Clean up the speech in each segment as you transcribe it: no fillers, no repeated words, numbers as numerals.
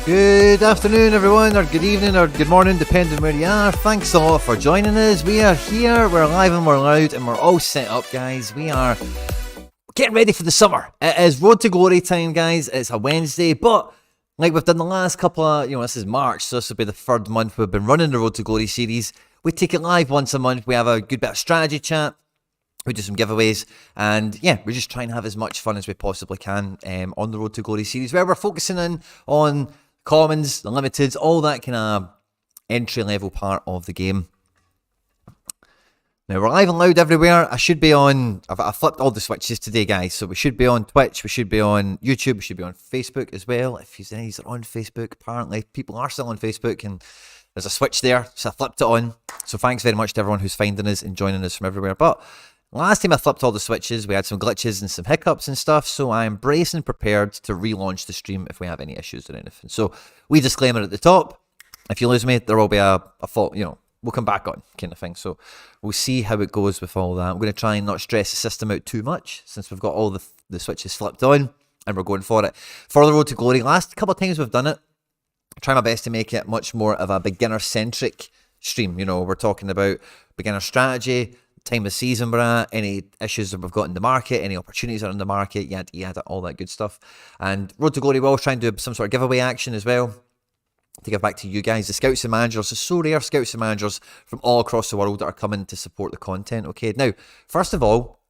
Good afternoon, everyone, or good evening, or good morning, depending where you are. Thanks a lot for joining us. We are here, we're live and we're loud, and we're all set up, guys. We are getting ready for the summer. It is Road to Glory time, guys. It's a Wednesday, but like we've done the last couple of, this is March, so this will be the third month we've been running the Road to Glory series. We take it live once a month. We have a good bit of strategy chat. We do some giveaways, and yeah, we're just trying to have as much fun as we possibly can on the Road to Glory series, where we're focusing in on commons, the limiteds, all that kind of entry-level part of the game. Now, we're live and loud everywhere. I should be on... I've flipped all the switches today, guys. So we should be on Twitch, we should be on YouTube, we should be on Facebook as well. If you guys are on Facebook, apparently people are still on Facebook, and there's a switch there, so I flipped it on. So thanks very much to everyone who's finding us and joining us from everywhere. But last time I flipped all the switches, we had some glitches and some hiccups and stuff, so I am braced and prepared to relaunch the stream if we have any issues or anything. So, we disclaimer at the top, if you lose me, there will be a fault, we'll come back on, kind of thing. So, we'll see how it goes with all that. I'm going to try and not stress the system out too much, since we've got all the switches flipped on, and we're going for it. For the Road to Glory, last couple of times we've done it, I try my best to make it much more of a beginner-centric stream. We're talking about beginner strategy, time of season we're at, any issues that we've got in the market, any opportunities that are in the market, yada, all that good stuff. And Road to Glory, we'll always try and do some sort of giveaway action as well to give back to you guys, the scouts and managers. It's so rare, scouts and managers from all across the world that are coming to support the content. Okay, now, first of all,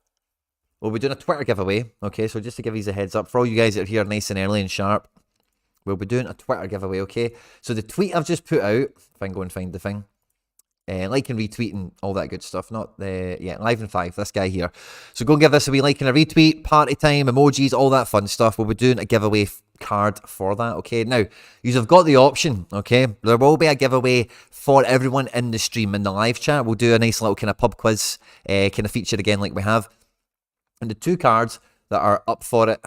we'll be doing a Twitter giveaway. Okay, so just to give you a heads up, for all you guys that are here nice and early and sharp, we'll be doing a Twitter giveaway. Okay, so the tweet I've just put out, if I can go and find the thing, like and retweet and all that good stuff. Not the, live in 5, this guy here. So go and give this a wee like and a retweet, party time, emojis, all that fun stuff. We'll be doing a giveaway card for that, okay? Now, you've got the option, okay? There will be a giveaway for everyone in the stream, in the live chat. We'll do a nice little kind of pub quiz kind of feature again like we have. And the two cards that are up for it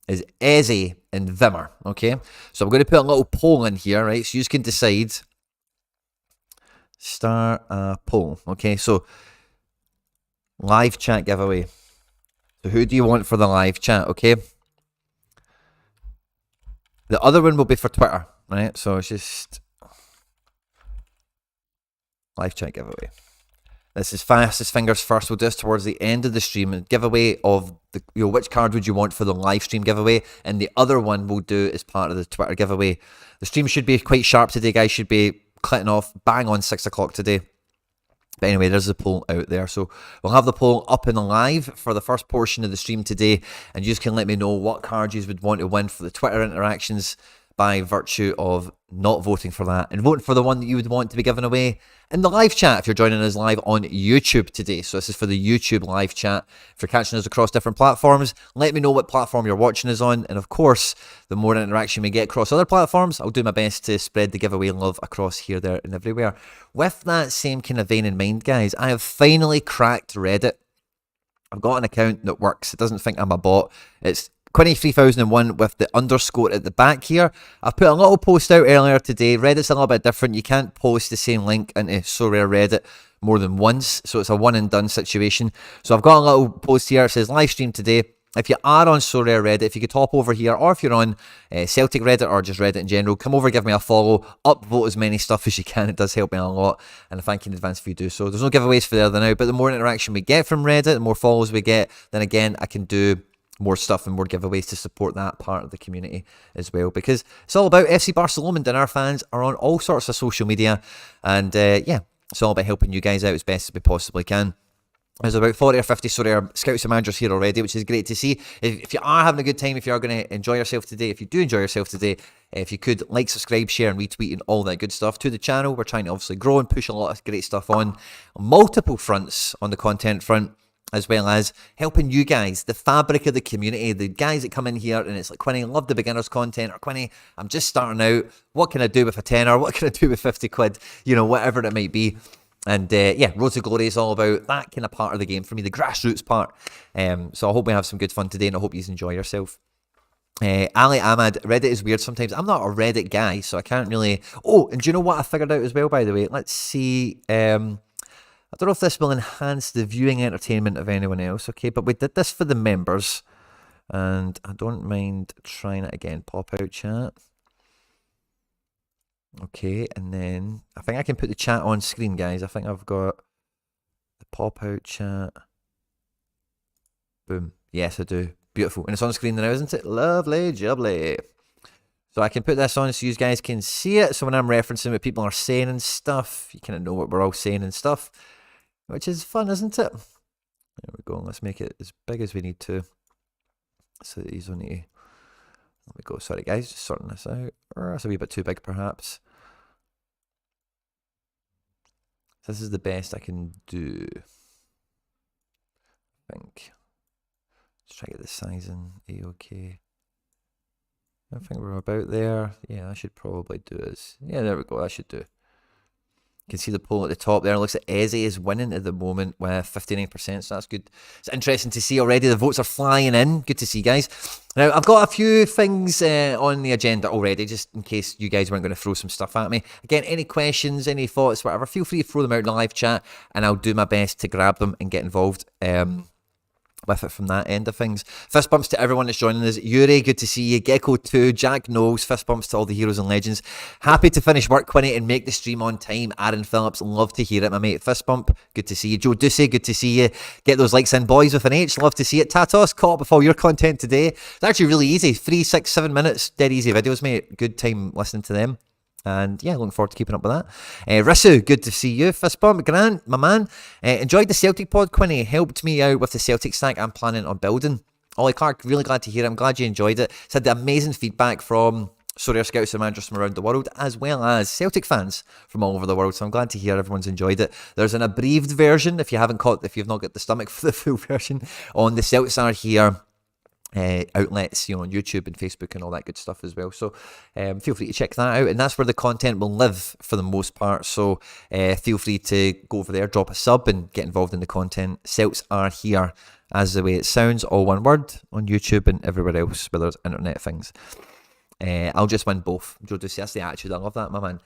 is Eze and Vimmer, okay? So I'm going to put a little poll in here, right? So you can decide... Start a poll. Okay, so live chat giveaway. So who do you want for the live chat? Okay, the other one will be for Twitter, right? So it's just live chat giveaway. This is fastest fingers first. We'll do this towards the end of the stream. And giveaway of the which card would you want for the live stream giveaway, and the other one we'll do as part of the Twitter giveaway. The stream should be quite sharp today, guys. Should be clicking off bang on 6 o'clock today. But anyway, there's a poll out there. So we'll have the poll up and live for the first portion of the stream today. And you can let me know what card you would want to win for the Twitter interactions by virtue of not voting for that and voting for the one that you would want to be given away in the live chat if you're joining us live on YouTube today. So this is for the YouTube live chat. If you're catching us across different platforms, let me know what platform you're watching us on. And of course, the more interaction we get across other platforms, I'll do my best to spread the giveaway love across here, there, and everywhere. With that same kind of vein in mind, guys, I have finally cracked Reddit. I've got an account that works. It doesn't think I'm a bot. It's Quinny 3001 with the underscore at the back here. I've put a little post out earlier today. Reddit's a little bit different. You can't post the same link into Sorare Reddit more than once, so it's a one and done situation. So I've got a little post here. It says live stream today. If you are on Sorare Reddit, if you could hop over here, or if you're on Celtic Reddit or just Reddit in general, come over, give me a follow, upvote as many stuff as you can. It does help me a lot, and I thank you in advance if you do so. There's no giveaways for the other now, but the more interaction we get from Reddit, the more follows we get, then again, I can do more stuff and more giveaways to support that part of the community as well, because it's all about FC Barcelona, and our fans are on all sorts of social media, and yeah, it's all about helping you guys out as best as we possibly can. There's about 40 or 50 Sorare scouts and managers here already, which is great to see. If you are having a good time, if you are going to enjoy yourself today, if you do enjoy yourself today, if you could like, subscribe, share and retweet and all that good stuff to the channel. We're trying to obviously grow and push a lot of great stuff on multiple fronts, on the content front, as well as helping you guys, the fabric of the community, the guys that come in here and it's like, Quinny, I love the beginners content, or Quinny, I'm just starting out, what can I do with a tenner, what can I do with 50 quid, you know, whatever it might be. And yeah, Road to Glory is all about that kind of part of the game for me, the grassroots part. So I hope we have some good fun today, and I hope you enjoy yourself. Ali Ahmad, Reddit is weird sometimes. I'm not a Reddit guy, so I can't really... Oh, and do you know what I figured out as well, by the way? Let's see... I don't know if this will enhance the viewing entertainment of anyone else, okay? But we did this for the members, and I don't mind trying it again. Pop out chat. Okay, and then I think I can put the chat on screen, guys. I think I've got the pop out chat. Boom. Yes, I do. Beautiful. And it's on screen now, isn't it? Lovely, jubbly. So I can put this on so you guys can see it. So when I'm referencing what people are saying and stuff, you kind of know what we're all saying and stuff, which is fun, isn't it? There we go. Let's make it as big as we need to. So that he's only... Let me go. Sorry, guys. Just sorting this out. That's a wee bit too big, perhaps. This is the best I can do, I think. Let's try to get the size in A-OK. I think we're about there. Yeah, I should probably do this. Yeah, there we go. That should do. You can see the poll at the top there. It looks like Eze is winning at the moment with 59%, so that's good. It's interesting to see already. The votes are flying in. Good to see, guys. Now, I've got a few things on the agenda already, just in case you guys weren't going to throw some stuff at me. Again, any questions, any thoughts, whatever, feel free to throw them out in the live chat, and I'll do my best to grab them and get involved with it from that end of things. Fist bumps to everyone that's joining us. Yuri, good to see you. Gecko2, Jack Knowles, fist bumps to all the heroes and legends. Happy to finish work, Quinny, and make the stream on time. Aaron Phillips, love to hear it, my mate. Fist bump, good to see you. Joe Ducey, good to see you. Get those likes in, boys with an H, love to see it. Tatos, caught up with all your content today. It's actually really easy. 3, 6, 7 minutes, dead easy videos, mate. Good time listening to them. And yeah, looking forward to keeping up with that. Risu, good to see you. Fist bump, Grant, my man. Enjoyed the Celtic pod, Quinny. Helped me out with the Celtic stack I'm planning on building. Ollie Clark, really glad to hear it. I'm glad you enjoyed it. It's had the amazing feedback from Sorare scouts and managers from around the world, as well as Celtic fans from all over the world. So I'm glad to hear everyone's enjoyed it. There's an abbreviated version, if you've not got the stomach for the full version, on the Celtics Are Here outlets, you know, on YouTube and Facebook and all that good stuff as well. So feel free to check that out, and that's where the content will live for the most part. So feel free to go over there, drop a sub and get involved in the content. Celts Are Here, as the way it sounds, all one word, on YouTube and everywhere else where there's internet things. I'll just win both. Joe Ducey, that's the attitude. I love that, my man.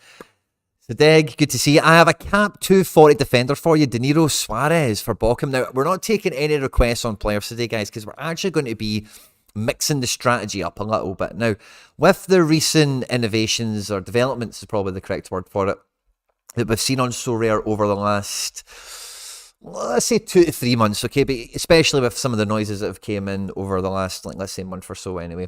So Deg, good to see you. I have a cap 240 defender for you, De Niro Suarez for Bochum. Now, we're not taking any requests on players today, guys, because we're actually going to be mixing the strategy up a little bit. Now, with the recent innovations, or developments is probably the correct word for it, that we've seen on Sorare over the last, well, let's say 2 to 3 months, okay, but especially with some of the noises that have came in over the last, like, let's say month or so anyway.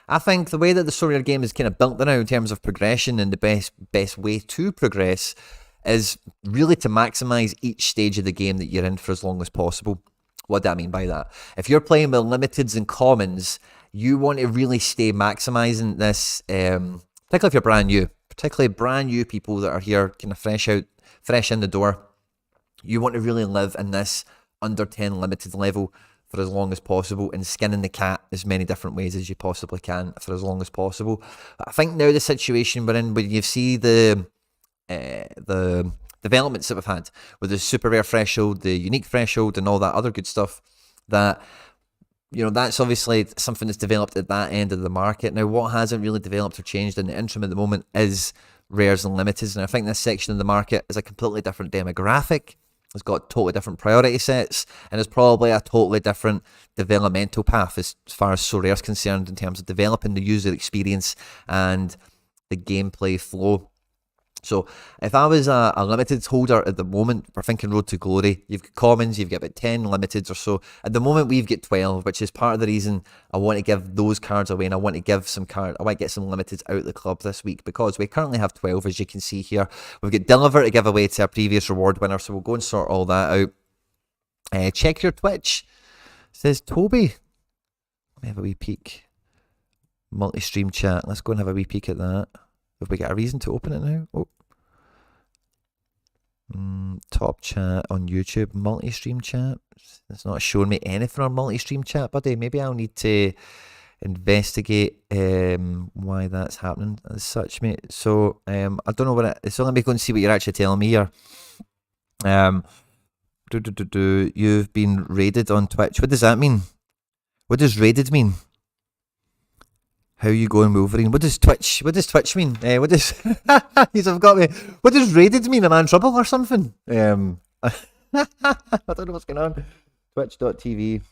I think the way that the Sorare game is kind of built now in terms of progression and the best way to progress is really to maximize each stage of the game that you're in for as long as possible. What do I mean by that? If you're playing with limiteds and commons, you want to really stay maximizing this, particularly if you're brand new, particularly brand new people that are here kind of fresh in the door. You want to really live in this under 10 limited level for as long as possible and skinning the cat as many different ways as you possibly can for as long as possible. I think now the situation we're in, when you see the developments that we've had with the super rare threshold, the unique threshold, and all that other good stuff, that that's obviously something that's developed at that end of the market. Now, what hasn't really developed or changed in the interim at the moment is rares and limiteds, and I think this section of the market is a completely different demographic. It's got totally different priority sets, and it's probably a totally different developmental path as far as Sorare is concerned in terms of developing the user experience and the gameplay flow. So if I was a limited holder at the moment, we're thinking Road to Glory, you've got commons, you've got about 10 limiteds or so. At the moment, we've got 12, which is part of the reason I want to give those cards away, and I want to get some limiteds out of the club this week, because we currently have 12, as you can see here. We've got Deliver to give away to our previous reward winner, so we'll go and sort all that out. Check your Twitch, says Toby. Let me have a wee peek. Multi-stream chat, let's go and have a wee peek at that. Have we got a reason to open it now? Oh. Top chat on YouTube, multi-stream chat. It's not showing me anything on multi-stream chat, buddy. Maybe I'll need to investigate why that's happening as such, mate. So I don't know what it is. So let me go and see what you're actually telling me here. You've been raided on Twitch. What does that mean? What does raided mean? How you going, Wolverine? What does Twitch mean? What does you've got me? What does raided mean? Am I in trouble or something? I don't know what's going on. Twitch.tv.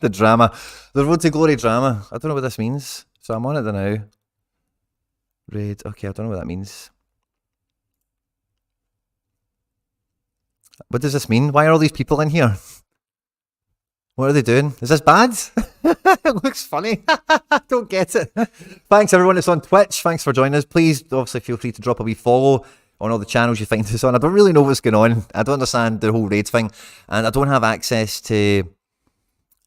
The drama. The Road to Glory drama. I don't know what this means. So I'm on it now. Raid. Okay, I don't know what that means. What does this mean? Why are all these people in here? What are they doing? Is this bad? It looks funny. Don't get it. Thanks everyone that's on Twitch. Thanks for joining us. Please, obviously, feel free to drop a wee follow on all the channels you find this on. I don't really know what's going on. I don't understand the whole raid thing. And I don't have access to...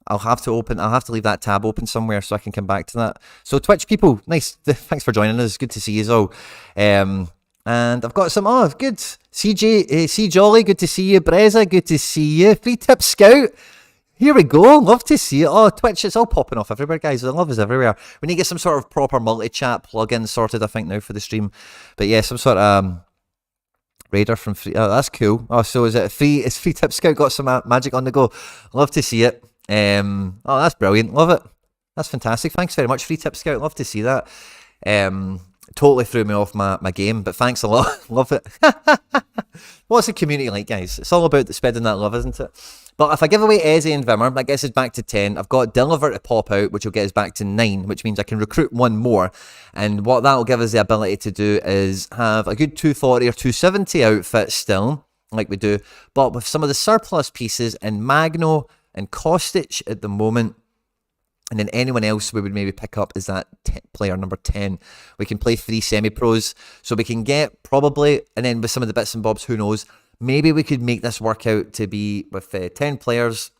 I'll have to leave that tab open somewhere so I can come back to that. So Twitch people, nice. Thanks for joining us. Good to see you all. And I've got some... Oh, good. CJ, C Jolly, good to see you. Breza, good to see you. Free Tip Scout. Here we go. Love to see it. Oh, Twitch, it's all popping off everywhere, guys. The love is everywhere. We need to get some sort of proper multi-chat plugin sorted, I think, now for the stream. But yeah, some sort of raider from free. Oh, that's cool. Oh, so is it free? Is Free Tip Scout got some magic on the go? Love to see it. Oh, that's brilliant. Love it. That's fantastic. Thanks very much, Free Tip Scout. Love to see that. Totally threw me off my game, but thanks a lot. Love it. What's the community like, guys? It's all about spreading that love, isn't it? But if I give away Eze and Vimmer, that gets us back to 10. I've got Deliver to pop out, which will get us back to 9, which means I can recruit one more. And what that will give us the ability to do is have a good 240 or 270 outfit still, like we do, but with some of the surplus pieces in Magno and Kostic at the moment. And then anyone else we would maybe pick up is that player number 10. We can play 3 semi-pros. So we can get probably, and then with some of the bits and bobs, who knows, maybe we could make this work out to be with 10 players.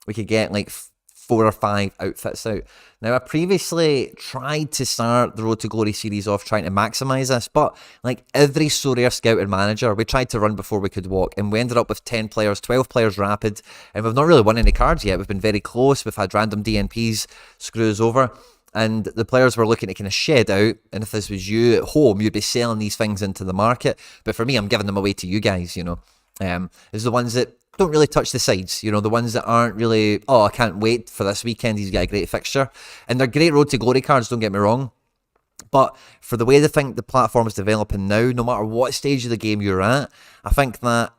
We could get like 4 or 5 outfits out. Now, I previously tried to start the Road to Glory series off trying to maximize this, but like every Sorare scout and manager, we tried to run before we could walk, and we ended up with 10 players, 12 players rapid, and we've not really won any cards yet. We've been very close. We've had random DNPs screw us over, and the players were looking to kind of shed out, and if this was you at home, you'd be selling these things into the market. But for me, I'm giving them away to you guys, you know. Is the ones that don't really touch the sides, you know, the ones that aren't really, oh, I can't wait for this weekend, he's got a great fixture. And they're great Road to Glory cards, don't get me wrong. But for the way they think the platform is developing now, no matter what stage of the game you're at, I think that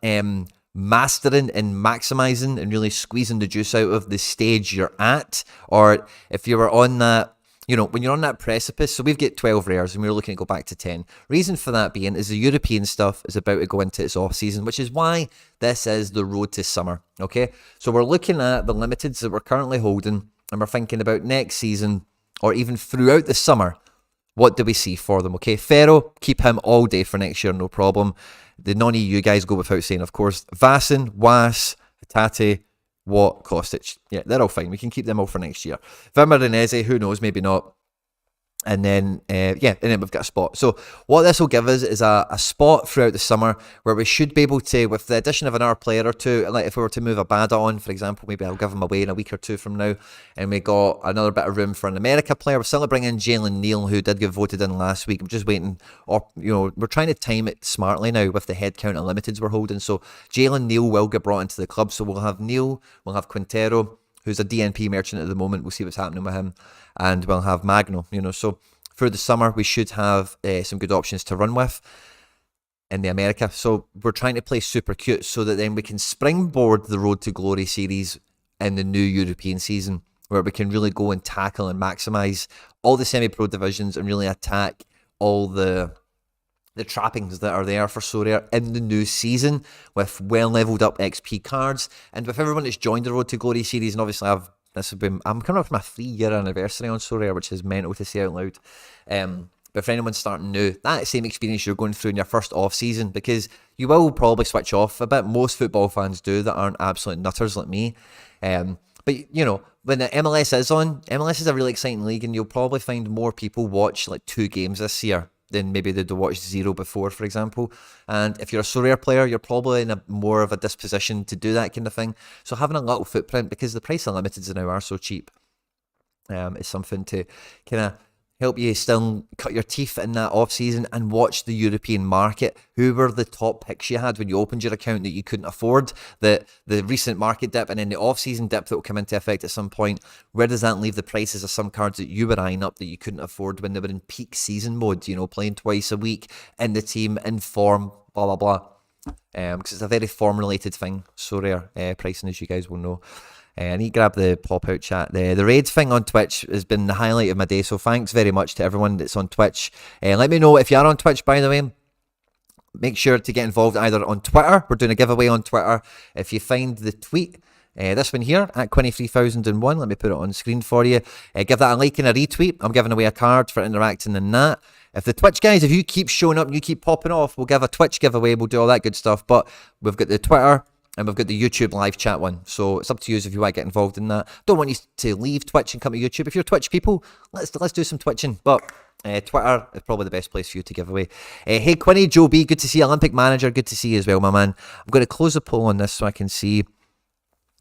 mastering and maximizing and really squeezing the juice out of the stage you're at, or if you were on that, you know, when you're on that precipice, so we've got 12 rares and we're looking to go back to 10. Reason for that being is the European stuff is about to go into its off season, which is why this is the road to summer, okay? So we're looking at the limiteds that we're currently holding, and we're thinking about next season, or even throughout the summer, What do we see for them? Okay, Ferro, keep him all day for next year, no problem. The non-EU guys go without saying, of course. Vassen, Was, Hatate, Watt, Kostic. Yeah, they're all fine. We can keep them all for next year. Verma and Eze, who knows, maybe not. And then, and then we've got a spot. So what this will give us is a spot throughout the summer where we should be able to, with the addition of another player or two, like if we were to move a Bada on, for example, maybe I'll give him away in a week or two from now, and we got another bit of room for an America player. We're still bringing in Jalen Neal, who did get voted in last week. I'm just waiting, or we're trying to time it smartly now with the headcount of limiteds we're holding. So Jalen Neal will get brought into the club. So we'll have Neal, we'll have Quintero, who's a DNP merchant at the moment. We'll see what's happening with him. And we'll have Magno, so through the summer, we should have some good options to run with in the America. So we're trying to play super cute so that then we can springboard the Road to Glory series in the new European season, where we can really go and tackle and maximise all the semi-pro divisions and really attack all the trappings that are there for Sorare in the new season with well-leveled up XP cards. And with everyone that's joined the Road to Glory series, and obviously I'm coming up with my 3-year anniversary on Sorare, which is mental to say out loud. But for anyone starting new, that same experience you're going through in your first off season, because you will probably switch off a bit. Most football fans do that aren't absolute nutters like me. But when the MLS is on, MLS is a really exciting league, and you'll probably find more people watch like 2 games this year than maybe they'd watch 0 before, for example. And if you're a Sorare player, you're probably in a more of a disposition to do that kind of thing. So having a little footprint, because the price of limiteds now are so cheap, is something to kind of help you still cut your teeth in that off season and watch the European market. Who were the top picks you had when you opened your account that you couldn't afford? The recent market dip and then the off season dip that will come into effect at some point. Where does that leave the prices of some cards that you were eyeing up that you couldn't afford when they were in peak season mode? Playing twice a week in the team, in form, blah blah blah. Because it's a very form related thing. Sorare pricing, as you guys will know. I need to grab the pop-out chat. The raid thing on Twitch has been the highlight of my day, so thanks very much to everyone that's on Twitch. Let me know if you are on Twitch, by the way. Make sure to get involved either on Twitter. We're doing a giveaway on Twitter. If you find the tweet, this one here, at Quinny3001, let me put it on screen for you. Give that a like and a retweet. I'm giving away a card for interacting in that. If the Twitch guys, if you keep showing up and you keep popping off, we'll give a Twitch giveaway. We'll do all that good stuff. But we've got the Twitter, and we've got the YouTube live chat one. So it's up to you if you want to get involved in that. Don't want you to leave Twitch and come to YouTube. If you're Twitch people, let's do some twitching. But Twitter is probably the best place for you to give away. Hey, Quinny, Joe B, good to see you. Olympic Manager, good to see you as well, my man. I'm going to close the poll on this so I can see.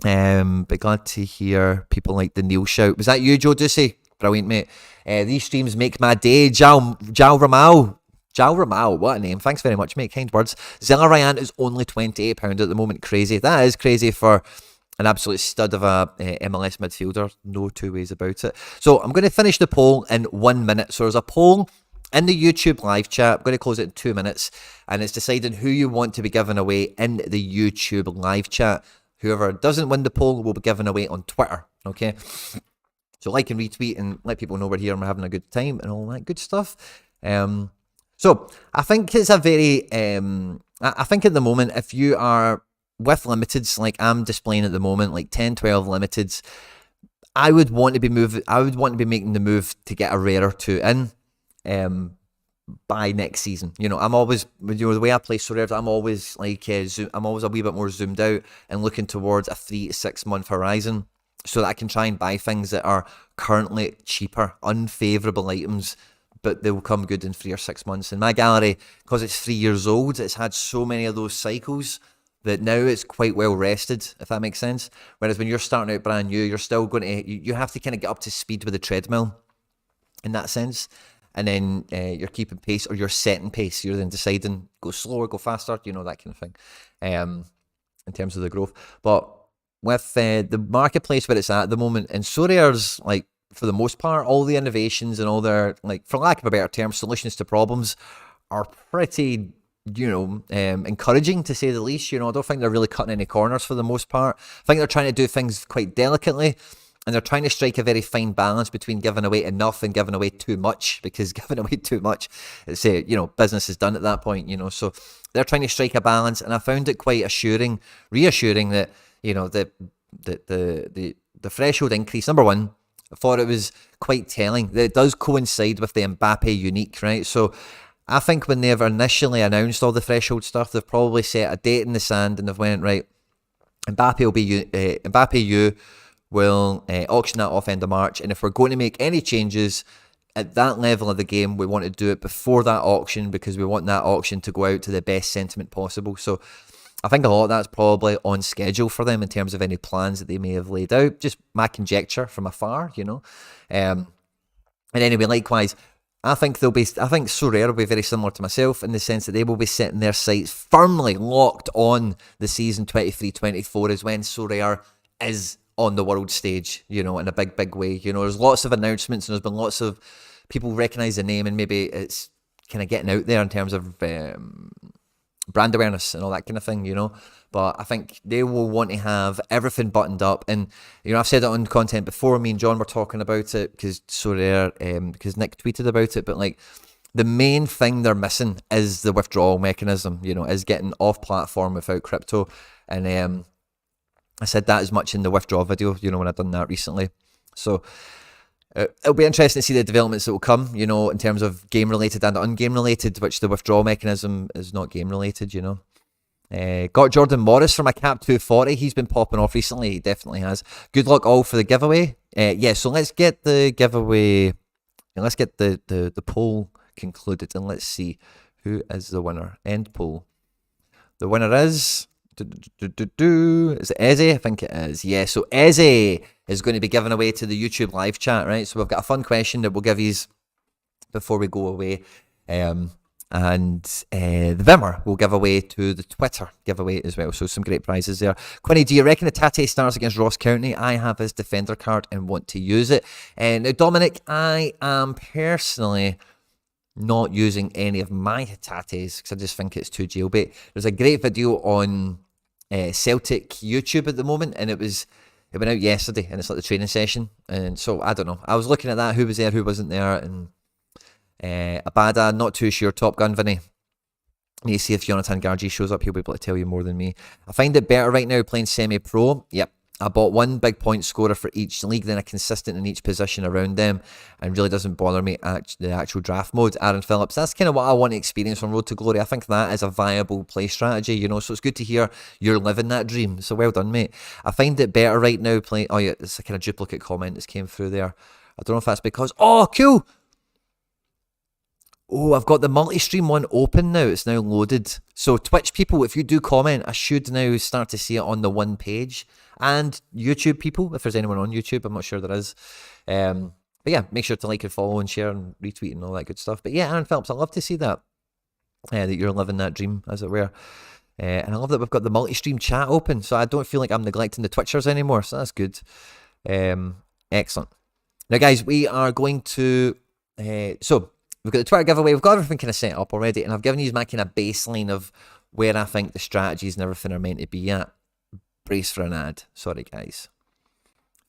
But glad to hear people like the Neil shout. Was that you, Joe Ducey? Brilliant, mate. These streams make my day. Jao Ramal. Jao Ramal, what a name. Thanks very much, mate. Kind words. Zella Ryan is only £28 at the moment. Crazy. That is crazy for an absolute stud of a MLS midfielder. No two ways about it. So I'm going to finish the poll in 1 minute. So there's a poll in the YouTube live chat. I'm going to close it in 2 minutes. And it's deciding who you want to be given away in the YouTube live chat. Whoever doesn't win the poll will be given away on Twitter. Okay? So like and retweet and let people know we're here and we're having a good time and all that good stuff. So I think it's a very, I think at the moment, if you are with limiteds, like I'm displaying at the moment, like 10, 12 limiteds, I would want to be making the move to get a rare or two in, by next season. I'm always, the way I play Sorare, I'm always like, I'm always a wee bit more zoomed out and looking towards a 3 to 6 month horizon so that I can try and buy things that are currently cheaper, unfavourable items, but they will come good in 3 or 6 months. And my gallery, because it's 3 years old, it's had so many of those cycles that now it's quite well rested, if that makes sense. Whereas when you're starting out brand new, you're still going to, you have to kind of get up to speed with the treadmill in that sense. And then you're keeping pace or you're setting pace. You're then deciding, go slower, go faster, that kind of thing, in terms of the growth. But with the marketplace where it's at the moment, and Sorare's like, for the most part, all the innovations and all their, like, for lack of a better term, solutions to problems are pretty, encouraging to say the least. I don't think they're really cutting any corners for the most part. I think they're trying to do things quite delicately, and they're trying to strike a very fine balance between giving away enough and giving away too much, because giving away too much, it's business is done at that point, so they're trying to strike a balance, and I found it quite reassuring that, the threshold increase, number one, I thought it was quite telling. It does coincide with the Mbappe unique, right? So I think when they've initially announced all the threshold stuff, they've probably set a date in the sand and they've went, right, Mbappe will be Mbappe U will auction that off end of March, and if we're going to make any changes at that level of the game, we want to do it before that auction because we want that auction to go out to the best sentiment possible. So I think a lot of that's probably on schedule for them in terms of any plans that they may have laid out. Just my conjecture from afar, you know. And anyway, likewise, I think Sorare will be very similar to myself in the sense that they will be setting their sights firmly locked on the season 23-24 is when Sorare is on the world stage, you know, in a big, big way. You know, there's lots of announcements and there's been lots of people recognise the name and maybe it's kind of getting out there in terms of brand awareness and all that kind of thing, you know. But I think they will want to have everything buttoned up. And, you know, I've said it on content before. Me and John were talking about it because because Nick tweeted about it. But, like, the main thing they're missing is the withdrawal mechanism, you know, is getting off platform without crypto. And I said that as much in the withdrawal video, you know, when I've done that recently. So it'll be interesting to see the developments that will come, you know, in terms of game related and ungame related, which the withdrawal mechanism is not game related, you know. Got Jordan Morris for my cap 240. He's been popping off recently. He definitely has. Good luck all for the giveaway. Yeah, so let's get the giveaway. Let's get the poll concluded and let's see who is the winner. End poll. The winner is... Is it Eze? I think it is. Yeah, so Eze is going to be given away to the YouTube live chat, right? So we've got a fun question that we'll give you before we go away. And the Vimmer will give away to the Twitter giveaway as well. So some great prizes there. Quinny, do you reckon the Tate starts against Ross County? I have his defender card and want to use it. Now, Dominic, I am personally not using any of my Tates because I just think it's too jailbait. There's a great video on Celtic YouTube at the moment, and it went out yesterday, and it's like the training session. And so I don't know. I was looking at that, who was there, who wasn't there, and Abada, not too sure. Top Gun Vinny. Need to see if Jonathan Gargi shows up. He'll be able to tell you more than me. I find it better right now playing semi-pro. Yep. I bought one big point scorer for each league, then a consistent in each position around them, and really doesn't bother me the actual draft mode. Aaron Phillips, that's kind of what I want to experience on Road to Glory. I think that is a viable play strategy, you know, so it's good to hear you're living that dream. So well done, mate. I find it better right now playing... Oh yeah, it's a kind of duplicate comment that's came through there. I don't know if that's because... Oh, cool! Oh, I've got the multi-stream one open now. It's now loaded. So Twitch people, if you do comment, I should now start to see it on the one page. And YouTube people, if there's anyone on YouTube, I'm not sure there is. But yeah, make sure to like and follow and share and retweet and all that good stuff. But yeah, Aaron Phelps, I love to see that. That you're living that dream, as it were. And I love that we've got the multi-stream chat open, so I don't feel like I'm neglecting the Twitchers anymore, so that's good. Excellent. Now, guys, we are going to... So, we've got the Twitter giveaway. We've got everything kind of set up already, and I've given you my kind of baseline of where I think the strategies and everything are meant to be at. Brace for an ad. Sorry, guys.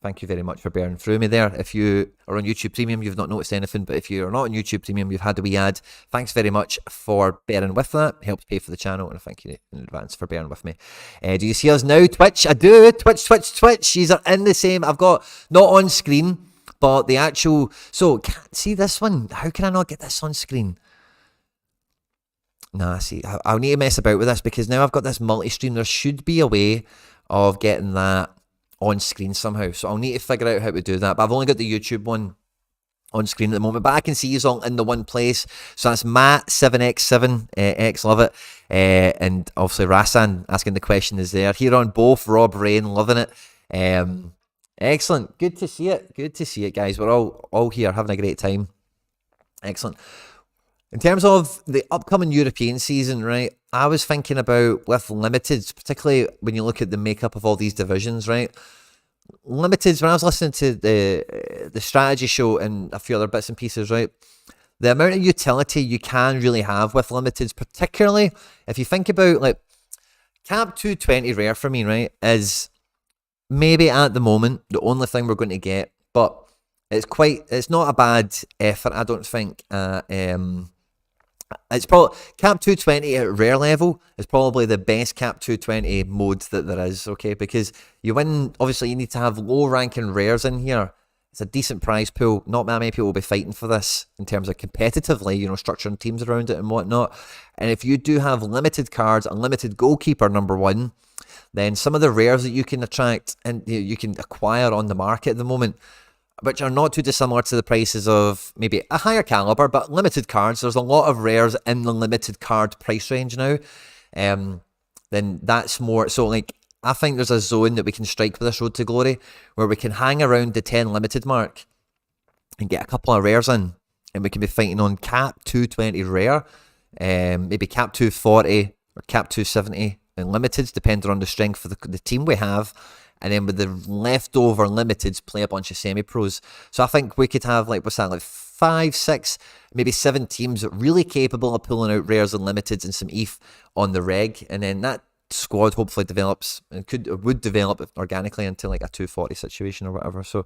Thank you very much for bearing through me there. If you are on YouTube Premium, you've not noticed anything, but if you are not on YouTube Premium, you've had a wee ad. Thanks very much for bearing with that. It helps pay for the channel, and I thank you in advance for bearing with me. Do you see us now? Twitch? I do. Twitch. These are in the same. I've got, not on screen, but the actual... So, can't see this one? How can I not get this on screen? Nah, see, I'll need to mess about with this because now I've got this multi-stream. There should be a way of getting that on screen somehow. So I'll need to figure out how to do that. But I've only got the YouTube one on screen at the moment. But I can see you all in the one place. So that's Matt7x7, X love it. And obviously Rasan asking the question is there. Here on both, Rob Rain, loving it. Excellent. Good to see it. Good to see it, guys. We're all here having a great time. Excellent. In terms of the upcoming European season, right, I was thinking about with limiteds, particularly when you look at the makeup of all these divisions, right? Limiteds, when I was listening to the strategy show and a few other bits and pieces, right, the amount of utility you can really have with limiteds, particularly if you think about, like, Cap 220 rare for me, right, is maybe at the moment the only thing we're going to get, but it's not a bad effort, I don't think. It's probably Cap 220 at rare level is probably the best Cap 220 mode that there is, okay? Because you win, obviously you need to have low ranking rares in here It's a decent prize pool. Not that many people will be fighting for this in terms of competitively, structuring teams around it and whatnot. And if you do have limited cards, unlimited goalkeeper number 1, then some of the rares that you can attract and you can acquire on the market at the moment, which are not too dissimilar to the prices of maybe a higher caliber, but limited cards. There's a lot of rares in the limited card price range now. Then that's more, so like, I think there's a zone that we can strike with this Road to Glory where we can hang around the 10 limited mark and get a couple of rares in, and we can be fighting on cap 220 rare, maybe cap 240 or cap 270 in limiteds, depending on the strength of the team we have. And then with the leftover limiteds, play a bunch of semi-pros. So I think we could have, like, what's that, like 5, 6, maybe 7 teams really capable of pulling out rares and limiteds and some ETH on the reg. And then that squad hopefully develops and would develop organically into like a 240 situation or whatever. So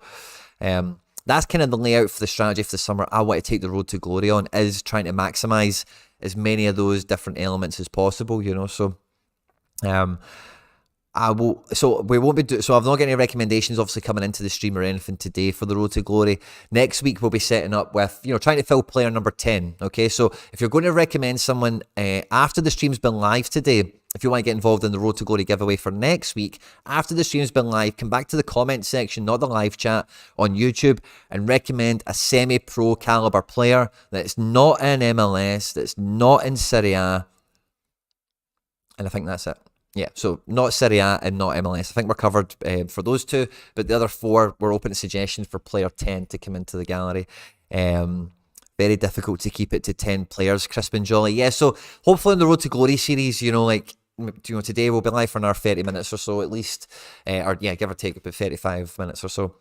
that's kind of the layout for the strategy for the summer. I want to take the Road to Glory on, is trying to maximize as many of those different elements as possible, So I will. So we won't be. So I've not got any recommendations, obviously, coming into the stream or anything today for the Road to Glory. Next week we'll be setting up with, trying to fill player number 10. Okay, so if you're going to recommend someone after the stream's been live today, if you want to get involved in the Road to Glory giveaway for next week, after the stream's been live, come back to the comment section, not the live chat, on YouTube, and recommend a semi-pro caliber player that's not in MLS, that's not in Serie A, and I think that's it. Yeah, so not Serie A and not MLS. I think we're covered for those 2, but the other 4, we're open to suggestions for player 10 to come into the gallery. Very difficult to keep it to 10 players, crisp and jolly. Yeah, so hopefully in the Road to Glory series, today we'll be live for another 30 minutes or so at least, give or take about 35 minutes or so.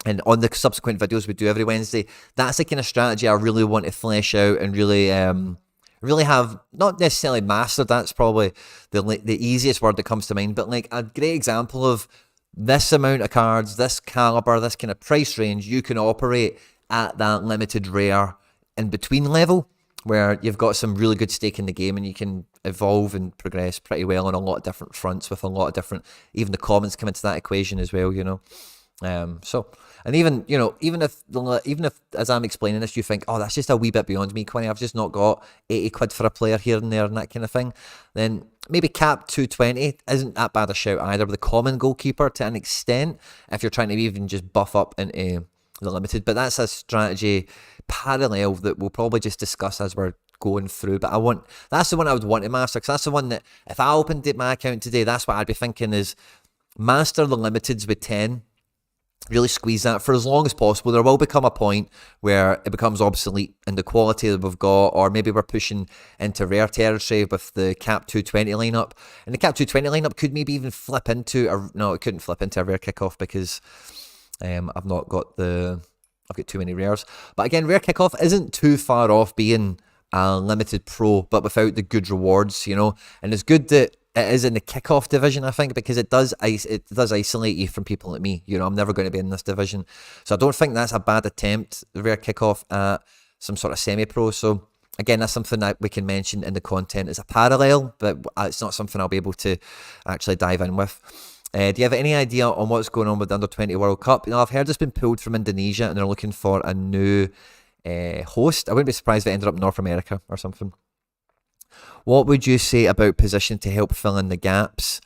And on the subsequent videos we do every Wednesday, that's the kind of strategy I really want to flesh out and really have, not necessarily mastered, that's probably the easiest word that comes to mind, but like a great example of this amount of cards, this caliber, this kind of price range, you can operate at that limited rare in between level where you've got some really good stake in the game and you can evolve and progress pretty well on a lot of different fronts with a lot of different, even the comments come into that equation as well, And even if as I'm explaining this, you think, oh, that's just a wee bit beyond me, Quinny, I've just not got 80 quid for a player here and there and that kind of thing, then maybe cap 220 isn't that bad a shout either with a common goalkeeper to an extent, if you're trying to even just buff up into the limited. But that's a strategy parallel that we'll probably just discuss as we're going through. But that's the one I would want to master, because that's the one that if I opened my account today, that's what I'd be thinking is master the limiteds with 10. Really squeeze that for as long as possible. There will become a point where it becomes obsolete in the quality that we've got, or maybe we're pushing into rare territory with the cap 220 lineup. And the cap 220 lineup could maybe even flip into it couldn't flip into a rare kickoff because I've got too many rares. But again, rare kickoff isn't too far off being a limited pro, but without the good rewards, And it's good that it is in the kickoff division, I think, because it does isolate you from people like me. I'm never going to be in this division. So I don't think that's a bad attempt, the rare kickoff at some sort of semi-pro. So again, that's something that we can mention in the content as a parallel, but it's not something I'll be able to actually dive in with. Do you have any idea on what's going on with the Under-20 World Cup? I've heard it's been pulled from Indonesia and they're looking for a new host. I wouldn't be surprised if it ended up North America or something. What would you say about position to help fill in the gaps?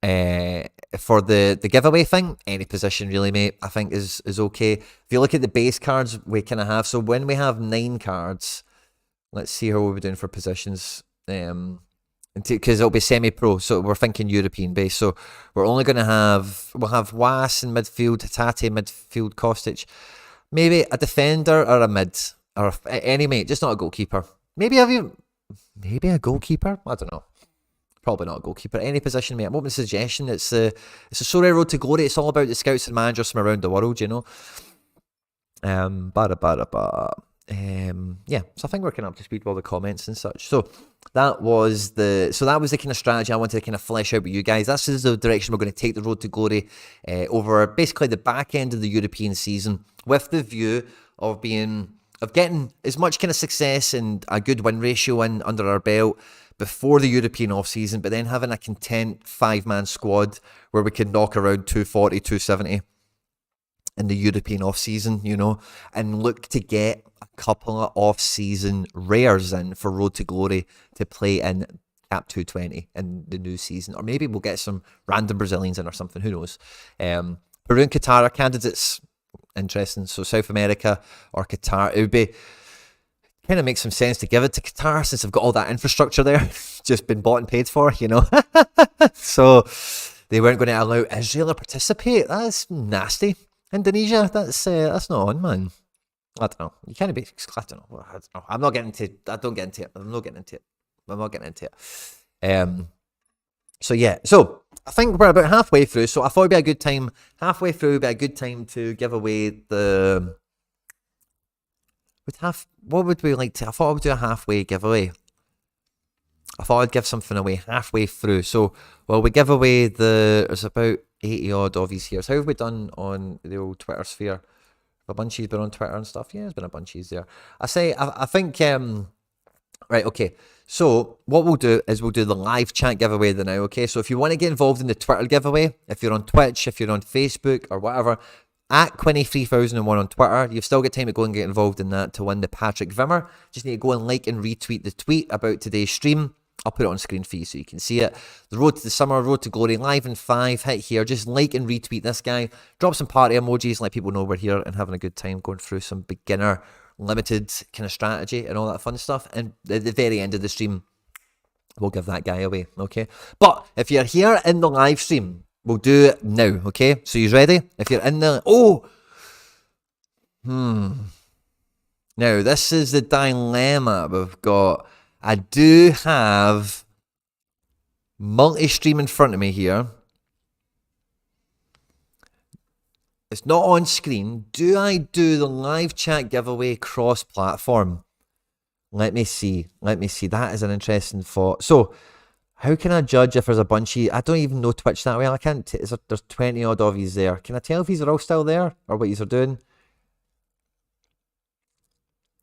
For the giveaway thing, any position really, mate, I think is okay. If you look at the base cards we kind of have, so when we have 9 cards, let's see how we're doing for positions. Because it'll be semi-pro, so we're thinking European base. So we're only going to we'll have Was in midfield, Hatate midfield, Kostic, maybe a defender or a mid, or any mate, just not a goalkeeper. Maybe a goalkeeper? I don't know. Probably not a goalkeeper. Any position, mate. I'm open to suggestion. It's a Sorare Road to Glory. It's all about the scouts and managers from around the world, Yeah, so I think we're kind of up to speed with all the comments and such. So that was the kind of strategy I wanted to kind of flesh out with you guys. This is the direction we're going to take the Road to Glory over basically the back end of the European season, with the view of getting as much kind of success and a good win ratio under our belt before the European off-season, but then having a content 5-man squad where we could knock around 240, 270 in the European off-season, you know, and look to get a couple of off-season rares in for Road to Glory to play in Cap 220 in the new season. Or maybe we'll get some random Brazilians in or something, who knows. Peru and Qatar are candidates. Interesting. So South America or Qatar, it would be kind of makes some sense to give it to Qatar since they've got all that infrastructure there, just been bought and paid for, you know. So they weren't going to allow Israel to participate. That's nasty. Indonesia, that's not on, man. I don't know. You can't be. I don't know. I'm not getting into it. I don't get into it. I'm not getting into it. So yeah. So I think we're about halfway through. So I thought it'd be a good time. Halfway through would be a good time to give away the. What would we like to? I thought I would do a halfway giveaway. I thought I'd give something away halfway through. So, well, we give away there's about 80 odd of these here. So how have we done on the old Twitter sphere? Have a bunchies been on Twitter and stuff? Yeah, there's been a bunchies there. I think, right, okay. So what we'll do is we'll do the live chat giveaway now, okay? So if you want to get involved in the Twitter giveaway, if you're on Twitch, if you're on Facebook or whatever, at Quinny3001 on Twitter, you've still got time to go and get involved in that to win the Patrick Vimmer. Just need to go and like and retweet the tweet about today's stream. I'll put it on screen for you so you can see it. The Road to the Summer, Road to Glory, live in 5. Hit here. Just like and retweet this guy. Drop some party emojis, let people know we're here and having a good time going through some beginner, limited kind of strategy and all that fun stuff. And at the very end of the stream, we'll give that guy away, okay? But if you're here in the live stream, we'll do it now, okay? So you ready? If you're in the... Now, this is the dilemma we've got. I do have multi-stream in front of me here. It's not on screen. Do I do the live chat giveaway cross-platform? Let me see. That is an interesting thought. So, how can I judge if there's a bunch of... I don't even know Twitch that well. I can't... There's 20 odd of yous there. Can I tell if these are all still there? Or what yous are doing?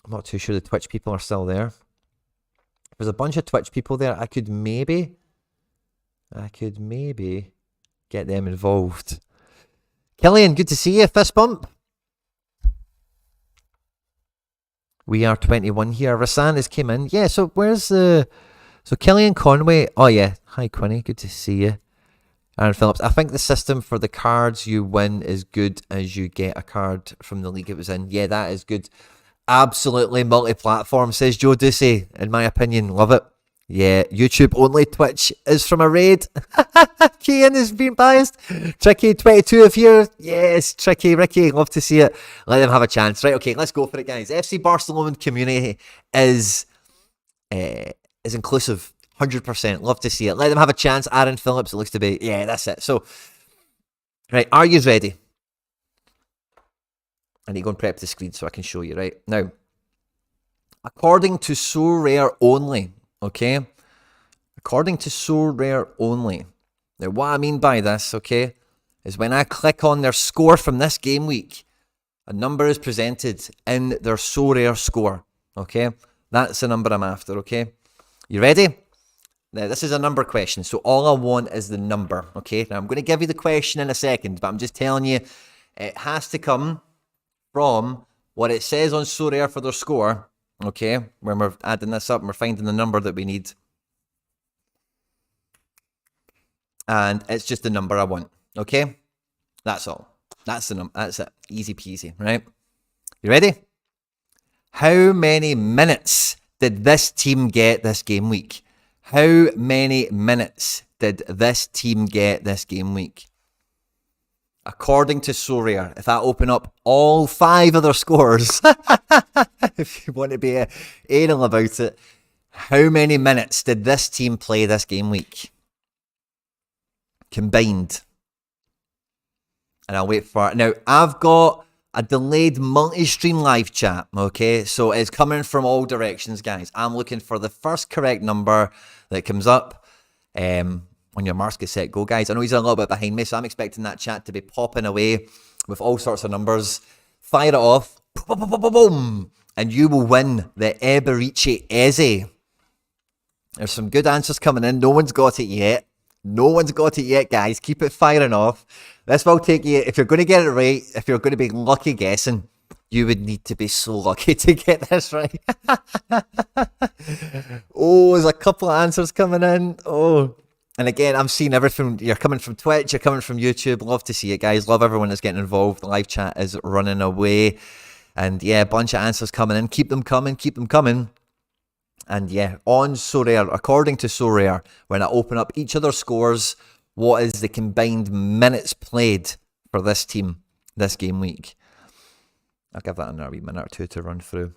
I'm not too sure the Twitch people are still there. If there's a bunch of Twitch people there, I could maybe get them involved. Killian, good to see you. Fist bump. We are 21 here. Rasan has came in. Yeah, so where's the... So Killian Conway. Oh, yeah. Hi, Quinny. Good to see you. Aaron Phillips. I think the system for the cards you win is good as you get a card from the league it was in. Yeah, that is good. Absolutely multi-platform, says Joe Ducey. In my opinion, love it. Yeah, YouTube only. Twitch is from a raid. Kian is being biased. Tricky 22 of you. Yes, Tricky, Ricky, love to see it. Let them have a chance. Right, okay, let's go for it, guys. FC Barcelona community is inclusive. 100%. Love to see it. Let them have a chance. Aaron Phillips, it looks to be. Yeah, that's it. So, right, are you ready? I need to go and prep the screen so I can show you, right? Now, according to Sorare only, okay? According to Sorare only. Now, what I mean by this, okay, is when I click on their score from this game week, a number is presented in their Sorare score, okay? That's the number I'm after, okay? You ready? Now, this is a number question, so all I want is the number, okay? Now, I'm going to give you the question in a second, but I'm just telling you, it has to come from what it says on Sorare for their score, okay? When we're adding this up and we're finding the number that we need. And it's just the number I want, okay? That's all. That's the number. That's it. Easy peasy, right? You ready? How many minutes did this team get this game week? How many minutes did this team get this game week? According to Sorare, if I open up all 5 of their scores, if you want to be anal about it, how many minutes did this team play this game week? Combined. And I'll wait for it. Now, I've got a delayed multi-stream live chat, okay? So it's coming from all directions, guys. I'm looking for the first correct number that comes up. On your marks, get set, go, guys. I know he's a little bit behind me, so I'm expecting that chat to be popping away with all sorts of numbers. Fire it off. Boom, boom, boom, boom, boom, and you will win the Eberici Eze. There's some good answers coming in. No one's got it yet. No one's got it yet, guys. Keep it firing off. This will take you, if you're going to get it right, if you're going to be lucky guessing, you would need to be so lucky to get this right. Oh, there's a couple of answers coming in. Oh. And again, I'm seeing everything. You're coming from Twitch, you're coming from YouTube. Love to see it, guys. Love everyone that's getting involved. The live chat is running away. And yeah, a bunch of answers coming in. Keep them coming, keep them coming. And yeah, on Sorare, according to Sorare, when I open up each of their scores, what is the combined minutes played for this team this game week? I'll give that another wee minute or two to run through.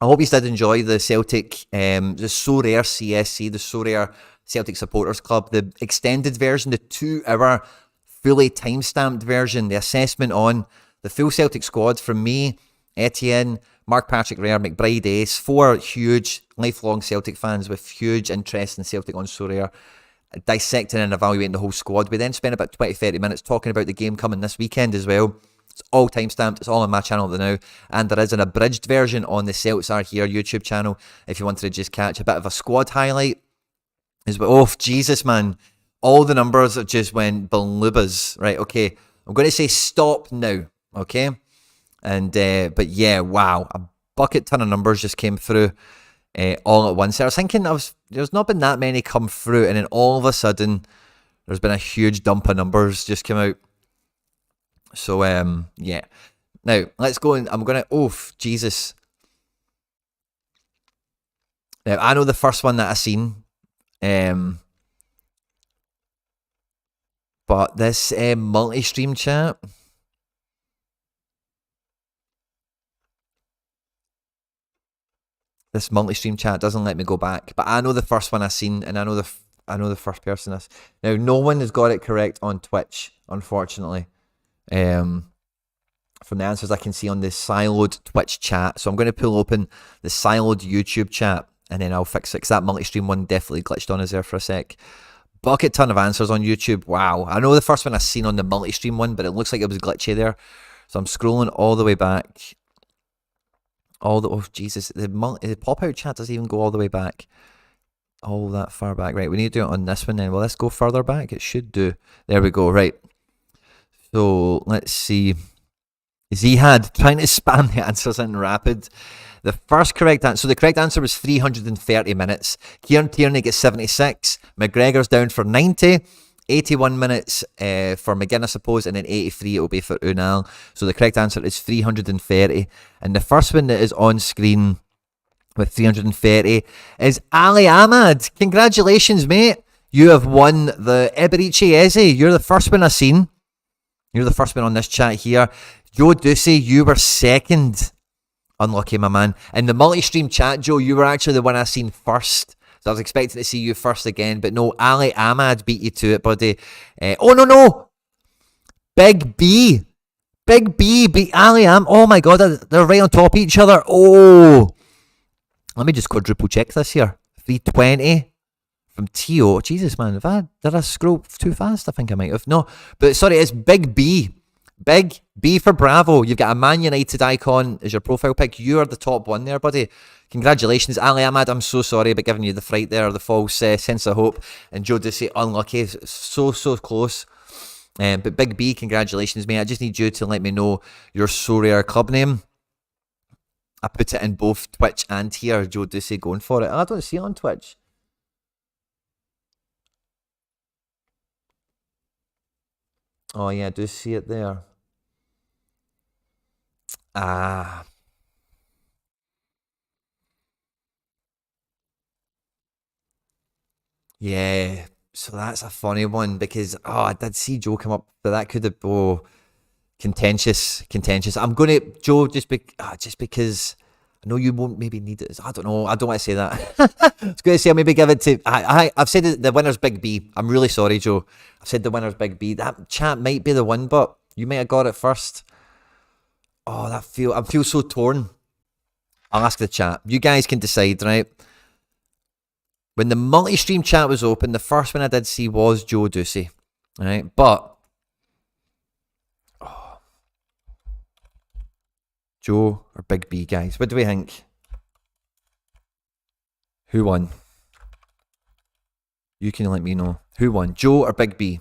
I hope you did enjoy the Celtic, the Sorare CSC, the Sorare Celtic Supporters Club, the extended version, the 2-hour fully time-stamped version, the assessment on the full Celtic squad from me, Etienne, Mark Patrick Rare, McBride Ace, 4 huge lifelong Celtic fans with huge interest in Celtic on Sorare, dissecting and evaluating the whole squad. We then spent about 20-30 minutes talking about the game coming this weekend as well. It's all time-stamped. It's all on my channel now. And there is an abridged version on the Celts Are Here YouTube channel if you wanted to just catch a bit of a squad highlight. As well. Oh, Jesus, man. All the numbers just went balubas. Right, okay. I'm going to say stop now, okay? And but yeah, wow, a bucket ton of numbers just came through all at once. I was thinking there's not been that many come through, and then all of a sudden there's been a huge dump of numbers just come out. So yeah. Now let's go and I'm gonna. Oh Jesus! Now I know the first one that I seen, but this multi-stream chat. This multi-stream chat doesn't let me go back, but I know the first one I seen, and I know the first person this. Now, no one has got it correct on Twitch, unfortunately. From the answers I can see on the siloed Twitch chat, so I'm going to pull open the siloed YouTube chat, and then I'll fix it, because that multi-stream one definitely glitched on us there for a sec. Bucket ton of answers on YouTube. Wow, I know the first one I seen on the multi-stream one, but it looks like it was glitchy there. So I'm scrolling all the way back. Oh Jesus, the pop-out chat doesn't even go all the way back. All that far back. Right, we need to do it on this one then. Well, let's go further back. It should do. There we go, right. So, let's see. Zihad, trying to spam the answers in rapid. The first correct answer, so the correct answer was 330 minutes. Kieran Tierney gets 76. McGregor's down for 90. 81 minutes for McGinn, I suppose, and then 83 it will be for Unal. So the correct answer is 330. And the first one that is on screen with 330 is Ali Ahmad. Congratulations, mate. You have won the Iberici Eze. You're the first one I've seen. You're the first one on this chat here. Joe Ducey, you were second. Unlucky, my man. In the multi-stream chat, Joe, you were actually the one I seen first. So I was expecting to see you first again, but no, Ali Ahmad beat you to it, buddy. Oh, no. Big B beat Ali Ahmad. Oh, my God, they're right on top of each other. Oh. Let me just quadruple check this here. 320 from Tio. Jesus, man, did I scroll too fast? I think I might have. No, but sorry, it's Big B. Big B for Bravo. You've got a Man United icon as your profile pic. You are the top one there, buddy. Congratulations, Ali Ahmad. I'm so sorry about giving you the fright there, the false sense of hope. And Joe Ducey, unlucky. So close. But Big B, congratulations, mate. I just need you to let me know your Sorare club name. I put it in both Twitch and here. Joe Ducey going for it. I don't see it on Twitch. Oh, yeah, I do see it there. Ah. Yeah. So that's a funny one because, I did see Joe come up, but that could have, contentious. I'm going to, Joe, just because I know you won't maybe need it. I don't know. I don't want to say that. I was going to say I'll maybe give it to, I've said the winner's Big B. I'm really sorry, Joe. I've said the winner's Big B. That chat might be the one, but you may have got it first. Oh, I feel so torn. I'll ask the chat. You guys can decide, right? When the multi-stream chat was open, the first one I did see was Joe Ducey, right? But Joe or Big B, guys? What do we think? Who won? You can let me know. Who won? Joe or Big B?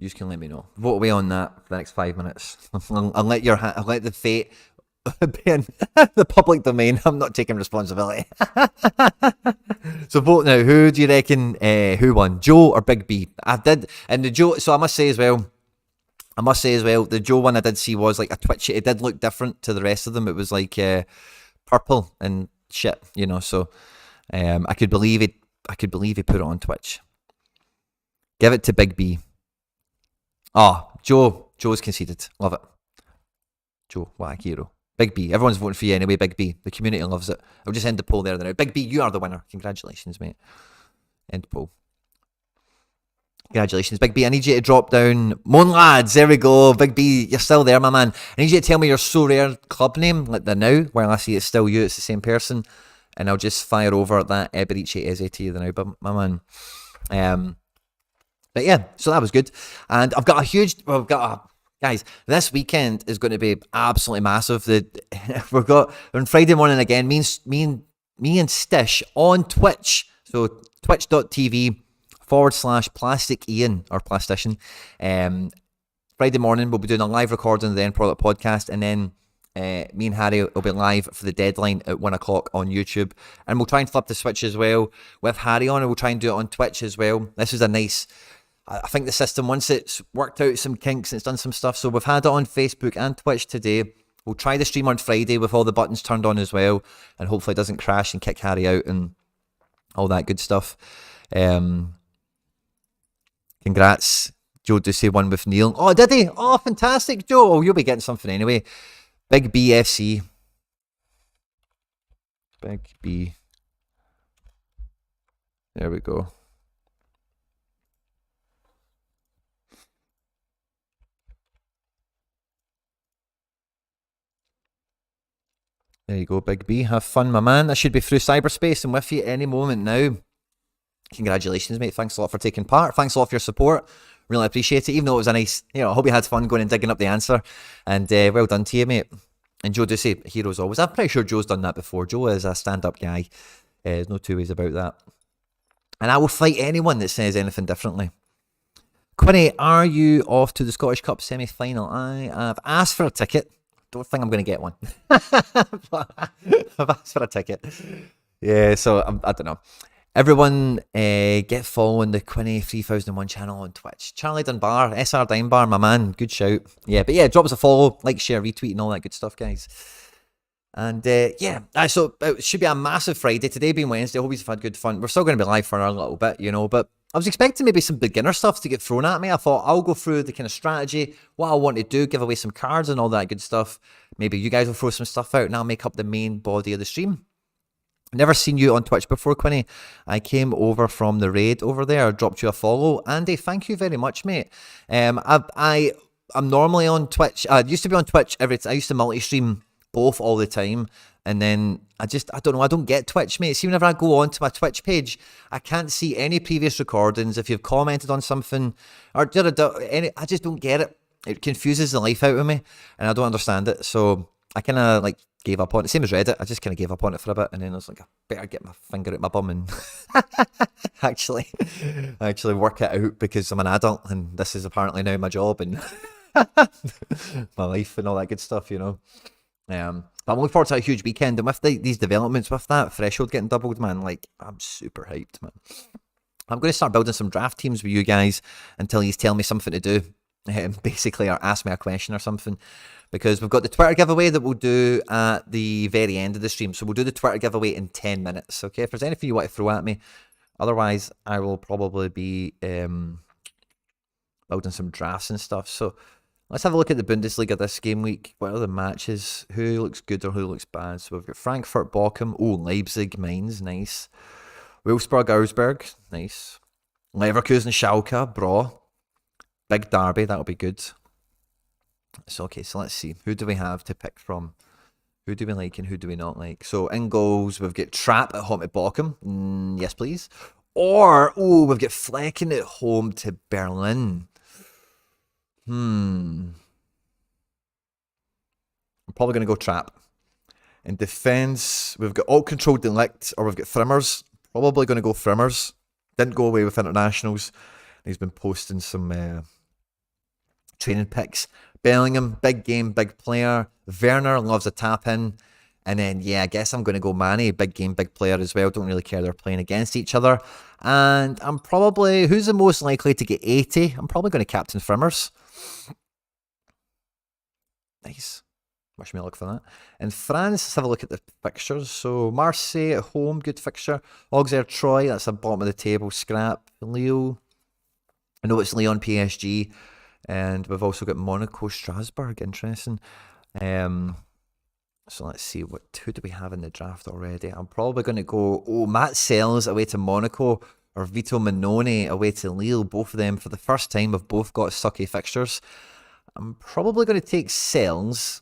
You can let me know. Vote away on that for the next 5 minutes. I'll let I'll let the fate be in the public domain. I'm not taking responsibility. So vote now. Who do you reckon who won, Joe or Big B? I did, and the Joe. So I must say as well, the Joe one I did see was like a Twitch. It did look different to the rest of them. It was like purple and shit, you know. So I could believe it. I could believe he put it on Twitch. Give it to Big B. Oh, Joe's conceded. Love it. Joe, what a hero. Big B. Everyone's voting for you anyway, Big B. The community loves it. I'll just end the poll there now. Big B, you are the winner. Congratulations, mate. End poll. Congratulations, Big B. I need you to drop down Moan Lads. There we go. Big B, you're still there, my man. I need you to tell me your Sorare club name, like the now, while I see it's still you, it's the same person. And I'll just fire over that Eberiche Eze to you the now, but my man. But yeah, so that was good. And I've got a huge, guys, this weekend is going to be absolutely massive. We've got on Friday morning again, me and Stish on Twitch. So twitch.tv/Plastic Ian or Plastician. Friday morning, we'll be doing a live recording of the End Product podcast, and then me and Harry will be live for the deadline at 1 o'clock on YouTube. And we'll try and flip the switch as well with Harry on, and we'll try and do it on Twitch as well. This is a nice, I think the system, once it's worked out some kinks and it's done some stuff, so we've had it on Facebook and Twitch today. We'll try the stream on Friday with all the buttons turned on as well, and hopefully it doesn't crash and kick Harry out and all that good stuff. Congrats. Joe Ducey won with Neil. Oh, did he? Oh, fantastic, Joe. Oh, you'll be getting something anyway. Big BFC. Big B. There we go. There you go, Big B. Have fun, my man. I should be through cyberspace and with you any moment now. Congratulations, mate. Thanks a lot for taking part. Thanks a lot for your support. Really appreciate it. Even though it was a nice, I hope you had fun going and digging up the answer. And well done to you, mate. And Joe Ducey, heroes always. I'm pretty sure Joe's done that before. Joe is a stand-up guy. There's no two ways about that. And I will fight anyone that says anything differently. Quinny, are you off to the Scottish Cup semi-final? I have asked for a ticket. Don't think I'm going to get one. I've asked for a ticket. Yeah, so I don't know. Everyone get following the Quinny 3001 channel on Twitch. Charlie Dunbar, SR Dimebar, my man. Good shout. Yeah, but yeah, drop us a follow, like, share, retweet, and all that good stuff, guys. And yeah, so it should be a massive Friday. Today being Wednesday, I hope you've had good fun. We're still going to be live for a little bit, but I was expecting maybe some beginner stuff to get thrown at me. I thought I'll go through the kind of strategy, what I want to do, give away some cards and all that good stuff. Maybe you guys will throw some stuff out and I'll make up the main body of the stream. Never seen you on Twitch before, Quinny. I came over from the raid over there, dropped you a follow. Andy, thank you very much, mate. I'm normally on Twitch. I used to be on Twitch I used to multi-stream both all the time. And then I don't know, I don't get Twitch, mate. See, whenever I go onto my Twitch page, I can't see any previous recordings. If you've commented on something, or I just don't get it. It confuses the life out of me, and I don't understand it. So I kind of like gave up on it. Same as Reddit. I just kind of gave up on it for a bit, and then I was like, I better get my finger out my bum and actually work it out, because I'm an adult, and this is apparently now my job and my life and all that good stuff, But I'm looking forward to a huge weekend, and with these developments, with that threshold getting doubled, man, like, I'm super hyped, man. I'm going to start building some draft teams with you guys until you tell me something to do, basically, or ask me a question or something, because we've got the Twitter giveaway that we'll do at the very end of the stream. So we'll do the Twitter giveaway in 10 minutes, okay? If there's anything you want to throw at me, otherwise I will probably be building some drafts and stuff. So let's have a look at the Bundesliga this game week. What are the matches? Who looks good or who looks bad? So we've got Frankfurt, Bochum. Oh, Leipzig, Mainz, nice. Wolfsburg, Augsburg, nice. Leverkusen, Schalke, Bra. Big derby, that'll be good. So, okay, so let's see. Who do we have to pick from? Who do we like and who do we not like? So, in goals, we've got Trapp at home to Bochum. Yes, please. Or, we've got Flecken at home to Berlin. I'm probably going to go Trapp. In defence, we've got Alt Control Delict, or we've got Frimmers. Probably going to go Frimmers. Didn't go away with internationals. He's been posting some training picks. Bellingham, big game, big player. Werner loves a tap in. And then, yeah, I guess I'm going to go Mane, big game, big player as well. Don't really care they're playing against each other. And I'm probably, who's the most likely to get 80? I'm probably going to captain Frimmers. Nice. Wish me luck for that. In France, let's have a look at the fixtures. So, Marseille at home, good fixture. Auxerre Troy, that's the bottom of the table. Scrap. Lille. I know it's Lyon PSG. And we've also got Monaco Strasbourg. Interesting. So let's see, who do we have in the draft already? I'm probably going to go, Matt Sells away to Monaco or Vito Minoni away to Lille. Both of them, for the first time, have both got sucky fixtures. I'm probably going to take Sells.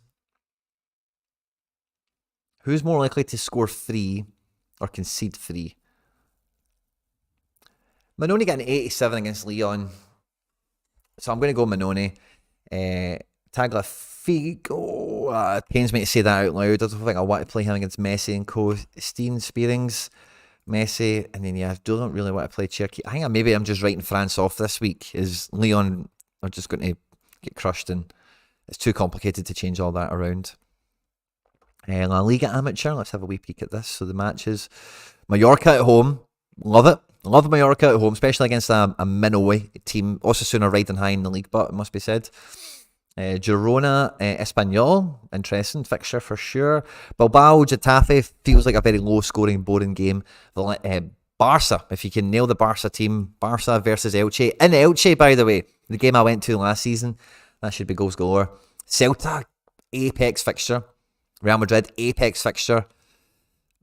Who's more likely to score 3 or concede 3? Minoni got an 87 against Lyon. So I'm going to go Minoni. Tagliafico, pains me to say that out loud. I don't think I want to play him against Messi and co. Steven Spearings, Messi, and then I don't really want to play Cherki. I think maybe I'm just writing France off this week. Is Lyon are just going to get crushed, and it's too complicated to change all that around. La Liga Amateur, let's have a wee peek at this. So the matches, Mallorca at home, love it. Love Mallorca at home, especially against a Minnow team. Osasuna riding high in the league, but it must be said. Girona, Espanyol, interesting fixture for sure. Bilbao, Getafe, feels like a very low-scoring, boring game. Barca, if you can nail the Barca team. Barca versus Elche. In Elche, by the way, the game I went to last season. That should be goals galore. Celta, apex fixture. Real Madrid, apex fixture.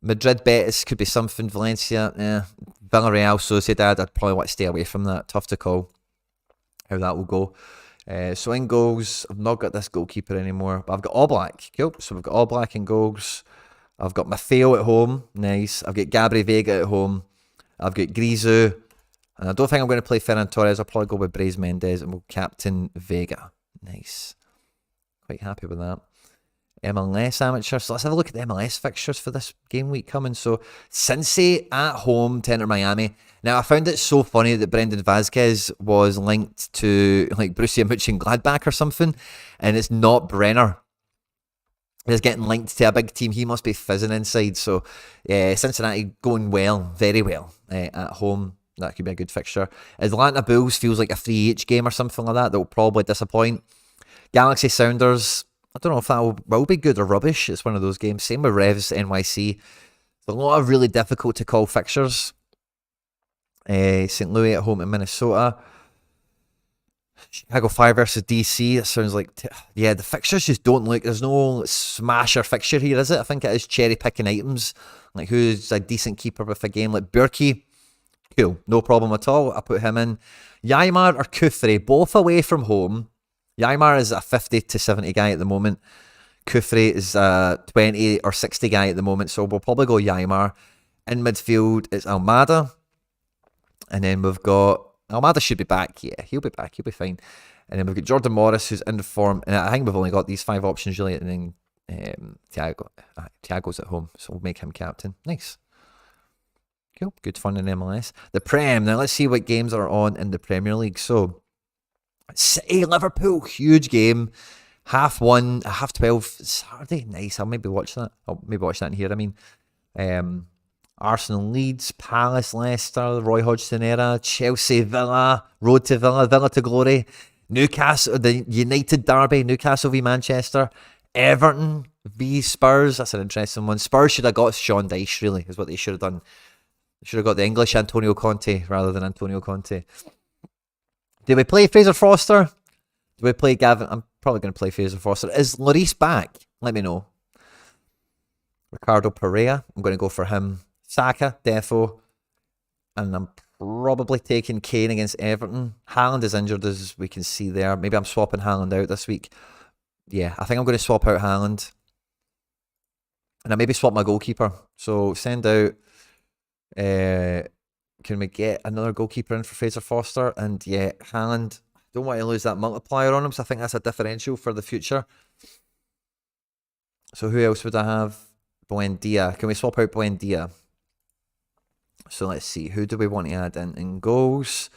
Madrid, Betis could be something. Valencia, Villarreal, Sociedad, I'd probably want to stay away from that. Tough to call how that will go. So in goals, I've not got this goalkeeper anymore, but I've got Oblak. Cool. So we've got Oblak in goals. I've got Maffeo at home. Nice. I've got Gabri Vega at home. I've got Grisou. And I don't think I'm going to play Ferran Torres. I'll probably go with Brais Mendes and we'll captain Vega. Nice. Quite happy with that. MLS amateur. So let's have a look at the MLS fixtures for this game week coming. So Cincy at home to enter Miami. Now I found it so funny that Brendan Vazquez was linked to like Borussia Mönchengladbach or something, and it's not Brenner. He's getting linked to a big team. He must be fizzing inside. So Cincinnati going well, very well at home. That could be a good fixture. Atlanta Bulls feels like a 3-each game or something like that. That will probably disappoint. Galaxy Sounders, I don't know if that will be good or rubbish. It's one of those games. Same with Revs NYC. There's a lot of really difficult to call fixtures. St. Louis at home in Minnesota. Chicago Fire versus DC. It sounds like, the fixtures just don't look. There's no smasher fixture here, is it? I think it is cherry picking items. Like who's a decent keeper with a game like Burkey. Cool, no problem at all. I put him in. Yaimar or Kufri, both away from home. Yaimar is a 50 to 70 guy at the moment. Kufri is a 20 or 60 guy at the moment. So we'll probably go Yaimar. In midfield, it's Almada. And then we've got... Almada should be back. Yeah, he'll be back. He'll be fine. And then we've got Jordan Morris, who's in form. And I think we've only got these 5 options, really. And then Thiago's at home. So we'll make him captain. Nice. Cool. Good fun in MLS. The Prem. Now, let's see what games are on in the Premier League. So... City, Liverpool, huge game. 1:30, 12 Saturday. Nice. I'll maybe watch that. I'll maybe watch that in here. I mean, Arsenal, Leeds, Palace, Leicester, Roy Hodgson era, Chelsea, Villa, Road to Villa, Villa to glory, Newcastle, the United Derby, Newcastle v Manchester, Everton v Spurs. That's an interesting one. Spurs should have got Sean Dyche, really, is what they should have done. They should have got the English Antonio Conte rather than Antonio Conte. Do we play Fraser Foster? Do we play Gavin? I'm probably going to play Fraser Foster. Is Lloris back? Let me know. Ricardo Pereira. I'm going to go for him. Saka, Defo. And I'm probably taking Kane against Everton. Haaland is injured, as we can see there. Maybe I'm swapping Haaland out this week. Yeah, I think I'm going to swap out Haaland. And I maybe swap my goalkeeper. So send out... Can we get another goalkeeper in for Fraser Foster? And yeah, Haaland. Don't want to lose that multiplier on him, so I think that's a differential for the future. So who else would I have? Buendia. Can we swap out Buendia? So let's see. Who do we want to add in goals?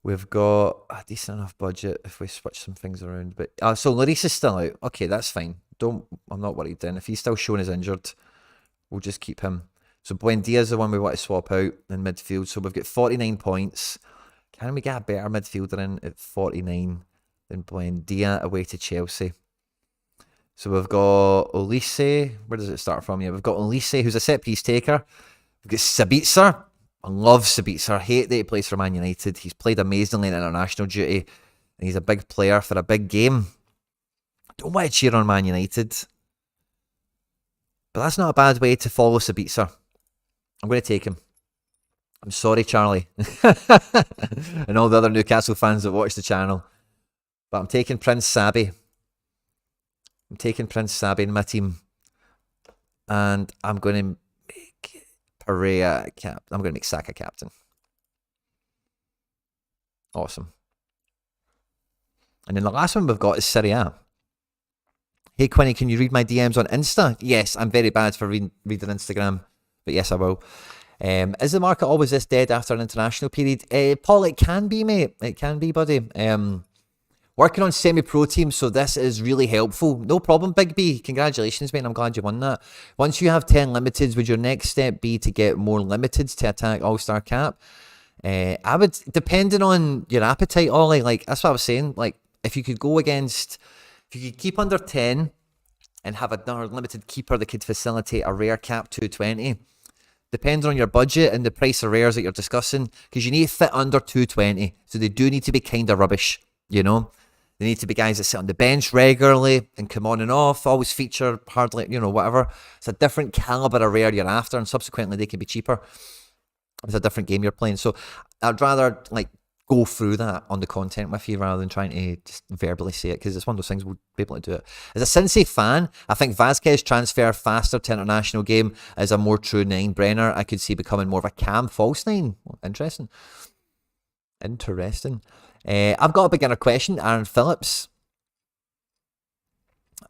We've got a decent enough budget if we switch some things around. But so Lloris is still out. Okay, that's fine. I'm not worried then. If he's still showing as injured, we'll just keep him. So Buendia is the one we want to swap out in midfield. So we've got 49 points. Can we get a better midfielder in at 49 than Buendia away to Chelsea? So we've got Olise. Where does it start from? Yeah, we've got Olise, who's a set piece taker. We've got Sabitzer. I love Sabitzer. I hate that he plays for Man United. He's played amazingly in international duty. And he's a big player for a big game. I don't want to cheer on Man United. But that's not a bad way to follow Sabitzer. I'm going to take him. I'm sorry, Charlie. And all the other Newcastle fans that watch the channel. But I'm taking Prince Sabi. I'm taking Prince Sabi in my team. And I'm going to make Pereira cap. I'm going to make Saka captain. Awesome. And then the last one we've got is Serie A. Hey, Quinny, can you read my DMs on Insta? Yes, I'm very bad for reading Instagram. But yes, I will. Is the market always this dead after an international period? Paul, it can be, mate. It can be, buddy. Working on semi-pro teams, so this is really helpful. No problem, Big B. Congratulations, mate. I'm glad you won that. Once you have 10 limiteds, would your next step be to get more limiteds to attack All-Star Cap? I would, depending on your appetite, Ollie, like, that's what I was saying. Like, if you could go against, if you could keep under 10 and have another limited keeper that could facilitate a rare cap 220, depends on your budget and the price of rares that you're discussing, because you need to fit under 220. So they do need to be kind of rubbish, you know? They need to be guys that sit on the bench regularly and come on and off, always feature hardly, you know, whatever. It's a different caliber of rare you're after, and subsequently they can be cheaper. It's a different game you're playing. So I'd rather like go through that on the content with you rather than trying to just verbally say it, because it's one of those things we'll be able to do it. As a Cincy fan, I think Vasquez transfer faster to international game as a more true 9. Brenner, I could see becoming more of a cam false 9. Interesting. I've got a beginner question. Aaron Phillips.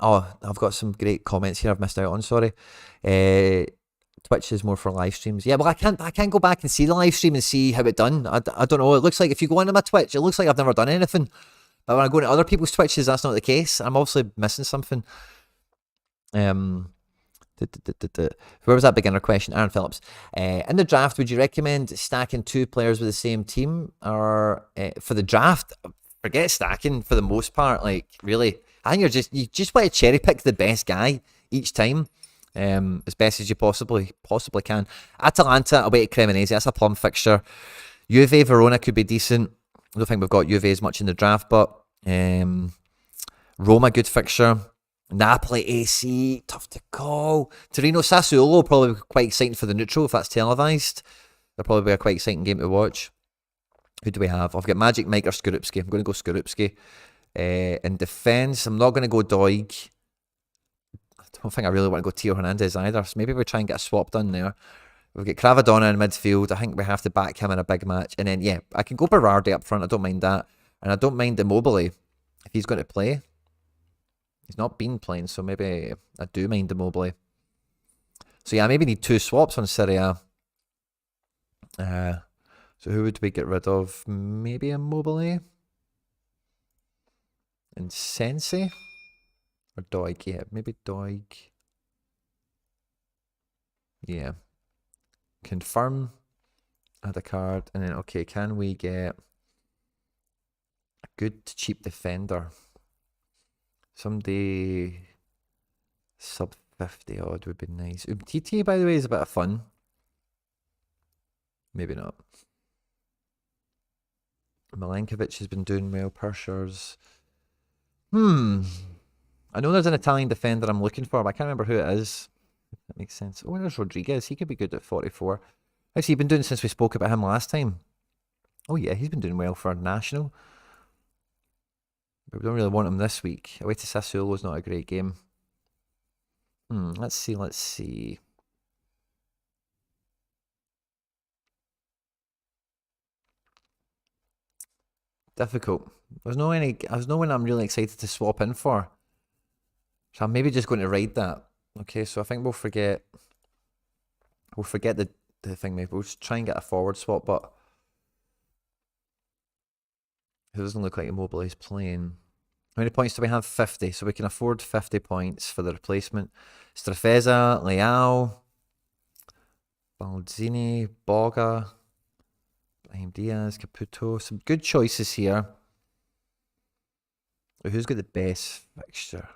Oh, I've got some great comments here I've missed out on, sorry. Twitch is more for live streams. Yeah, well, I can't go back and see the live stream and see how it done. I don't know. It looks like if you go into my Twitch, it looks like I've never done anything. But when I go into other people's Twitches, that's not the case. I'm obviously missing something. Where was that beginner question? Aaron Phillips. In the draft, would you recommend stacking 2 players with the same team? Or for the draft, forget stacking for the most part. Like, really, I think you just want to cherry pick the best guy each time. As best as you possibly can. Atalanta away to Cremonese, that's a plum fixture. Juve Verona could be decent. I don't think we've got Juve as much in the draft, but Roma, good fixture. Napoli AC, tough to call. Torino Sassuolo, probably quite exciting for the neutral if that's televised. That'll probably be a quite exciting game to watch. Who do we have? I've got Magic Mike or Skorupski. I'm going to go Skorupski. In defence, I'm not going to go Doig. I don't think I really want to go Tio Hernandez either, so maybe we try and get a swap done there. We've got Cravadonna in midfield. I think we have to back him in a big match. And then, yeah, I can go Berardi up front. I don't mind that. And I don't mind Immobile if he's going to play. He's not been playing, so maybe I do mind Immobile. So, yeah, I maybe need 2 swaps on Serie A. So who would we get rid of? Maybe Immobile? And Sensi? Or Doig, yeah, maybe Doig. Yeah. Confirm. Add a card. And then, okay, can we get a good cheap defender? Somebody sub 50 odd would be nice. Umtiti, by the way, is a bit of fun. Maybe not. Milenkovic has been doing well. Pershers. I know there's an Italian defender I'm looking for, but I can't remember who it is. That makes sense. Oh, there's Rodriguez. He could be good at 44. How's he been doing since we spoke about him last time? Oh, yeah, he's been doing well for national. But we don't really want him this week. Away to Sassuolo is not a great game. Let's see. Difficult. There's no one I'm really excited to swap in for. So I'm maybe just going to ride that. Okay, so I think we'll forget the thing. Maybe we'll just try and get a forward swap, but It doesn't look like Immobile is playing. How many points do we have? 50. So we can afford 50 points for the replacement. Strafeza, Leao, Baldzini, Boga, Brahim Diaz, Caputo. Some good choices here. Who's got the best fixture?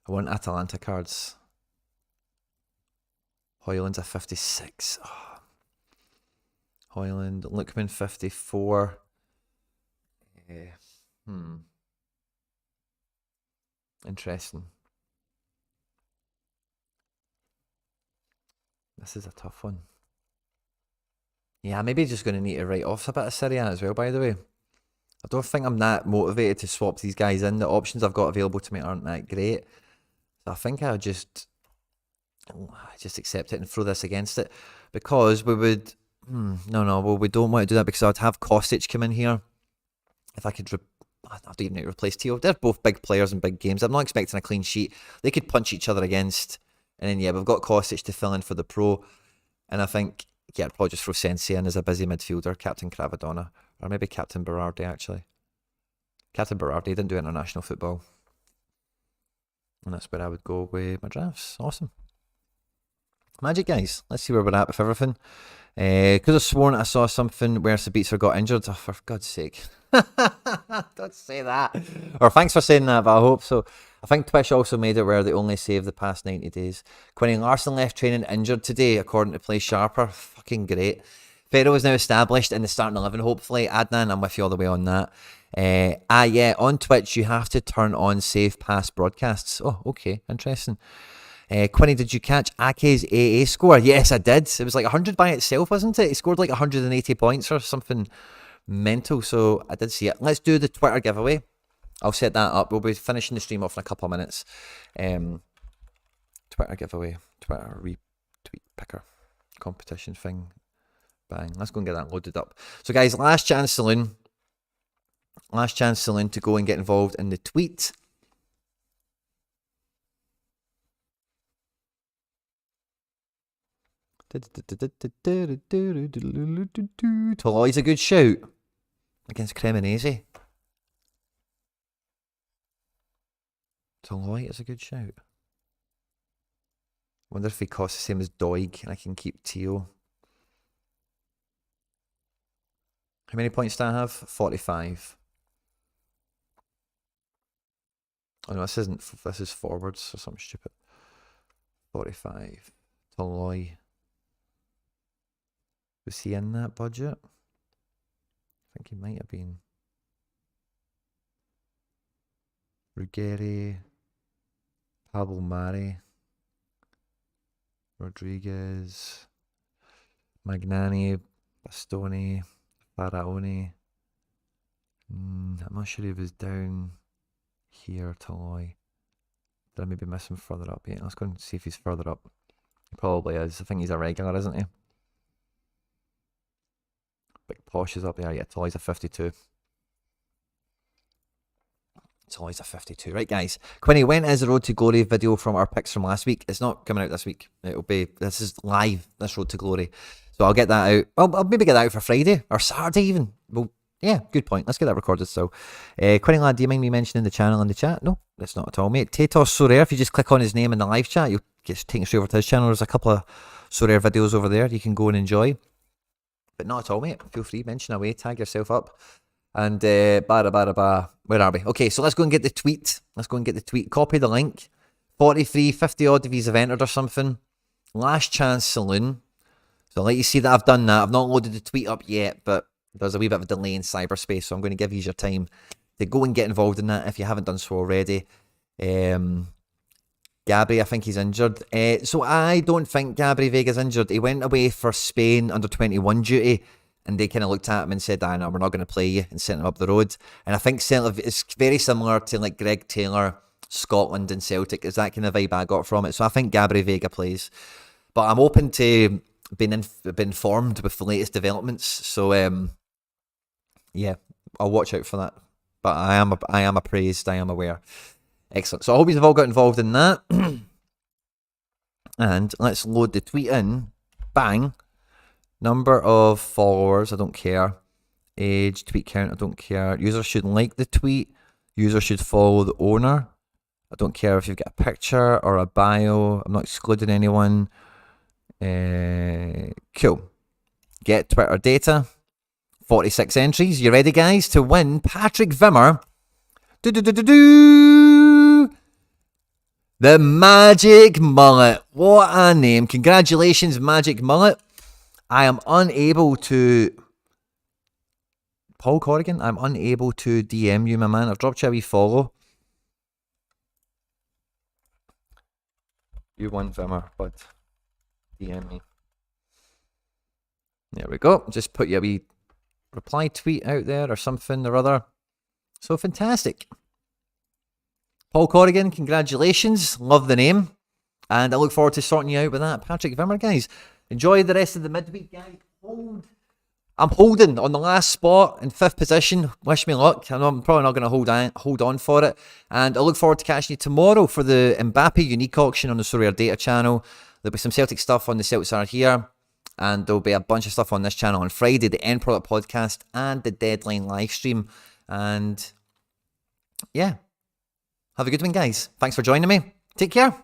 I want Atalanta cards. Hoyland's a 56. Oh. Hoyland, Lookman 54. Interesting. This is a tough one. Yeah, maybe just going to need to write off a bit of Serie A as well, by the way. I don't think I'm that motivated to swap these guys in. The options I've got available to me aren't that great. So I think I'll just accept it and throw this against it. Because we would... well, we don't want to do that because I'd have Kostic come in here. If I could... I don't even need to replace Teo. They're both big players in big games. I'm not expecting a clean sheet. They could punch each other against... And then, yeah, we've got Kostic to fill in for the pro. And I think, yeah, I'd probably just throw Sensi in as a busy midfielder, Captain Cravadonna. Or maybe Captain Berardi, actually. Captain Berardi didn't do international football. And that's where I would go with my drafts. Awesome. Magic, guys. Let's see where we're at with everything. Because I've sworn I saw something where Sabitzer got injured. Oh, for God's sake. Don't say that. Or thanks for saying that, but I hope so. I think Twitch also made it where they only saved the past 90 days. Quinny Larson left training injured today, according to Play Sharper. Fucking great. Ferro is now established in the starting 11, hopefully. Adnan, I'm with you all the way on that. Yeah, on Twitch, you have to turn on save past broadcasts. Oh, okay, interesting. Quinny, did you catch Ake's AA score? Yes, I did. It was like 100 by itself, wasn't it? He scored like 180 points or something mental, so I did see it. Let's do the Twitter giveaway. I'll set that up. We'll be finishing the stream off in a couple of minutes. Twitter giveaway. Twitter retweet picker competition thing. Bang. Let's go and get that loaded up. So, guys, last chance saloon. Last chance saloon to go and get involved in the tweet. Tolloy's a good shout against Cremonese. Tolloy is a good shout. Wonder if he costs the same as Doig and I can keep Teo. How many points do I have? 45. Oh no, this isn't. This is forwards or something stupid. 45. Tolloy. Was he in that budget? I think he might have been. Ruggeri. Pablo Mari. Rodriguez. Magnani. Bastoni. Faraoni. I'm not sure he was down here, Tolloy. Did I maybe miss him further up? Yeah, let's go and see if he's further up. He probably is. I think he's a regular, isn't he? Big Posh is up there. Yeah, Tolloy's a 52. Tolloy's a 52. Right, guys. Quinny, when is the Road to Glory video from our picks from last week? It's not coming out this week. It'll be... This is live, this Road to Glory. So I'll get that out. I'll maybe get that out for Friday or Saturday even. Well, yeah, good point. Let's get that recorded still. Quinny lad, do you mind me mentioning the channel in the chat? No, that's not at all, mate. Tatos Sorare, if you just click on his name in the live chat, you'll get taken straight over to his channel. There's a couple of Sorare videos over there you can go and enjoy. But not at all, mate. Feel free, mention away, tag yourself up. And where are we? Okay, so let's go and get the tweet. Let's go and get the tweet. Copy the link. 43, 50 odd if he's entered or something. Last chance saloon. So I'll let you see that I've done that. I've not loaded the tweet up yet, but there's a wee bit of a delay in cyberspace, so I'm going to give you your time to go and get involved in that if you haven't done so already. Gabri, I think he's injured. So I don't think Gabri Vega's injured. He went away for Spain under 21 duty, and they kind of looked at him and said, no, we're not going to play you, and sent him up the road. And I think it's very similar to like Greg Taylor, Scotland and Celtic. Is that kind of vibe I got from it. So I think Gabri Vega plays. But I'm open to being informed with the latest developments. So, yeah, I'll watch out for that. But I am appraised. I am aware. Excellent. So I hope you've all got involved in that. And let's load the tweet in. Bang. Number of followers, I don't care. Age, tweet count, I don't care. User should like the tweet. User should follow the owner. I don't care if you've got a picture or a bio. I'm not excluding anyone. Cool. Get Twitter data. 46 entries. You ready, guys, to win Patrick Vimmer? The Magic Mullet. What a name. Congratulations, Magic Mullet. I am unable to... Paul Corrigan, I'm unable to DM you, my man. I've dropped you a wee follow. You won, Vimmer, but DM me. There we go. Just put you a wee reply tweet out there or something or other. So fantastic. Paul Corrigan, congratulations. Love the name. And I look forward to sorting you out with that. Patrick Vimmer, guys. Enjoy the rest of the midweek, guys. I'm holding on the last spot in 5th position. Wish me luck. I know I'm probably not going to hold on for it. And I look forward to catching you tomorrow for the Mbappe unique auction on the Sorare Data channel. There'll be some Celtic stuff on the Celtics Are Here. And there'll be a bunch of stuff on this channel on Friday, the End Product podcast and the Deadline live stream. And yeah, have a good one, guys. Thanks for joining me. Take care.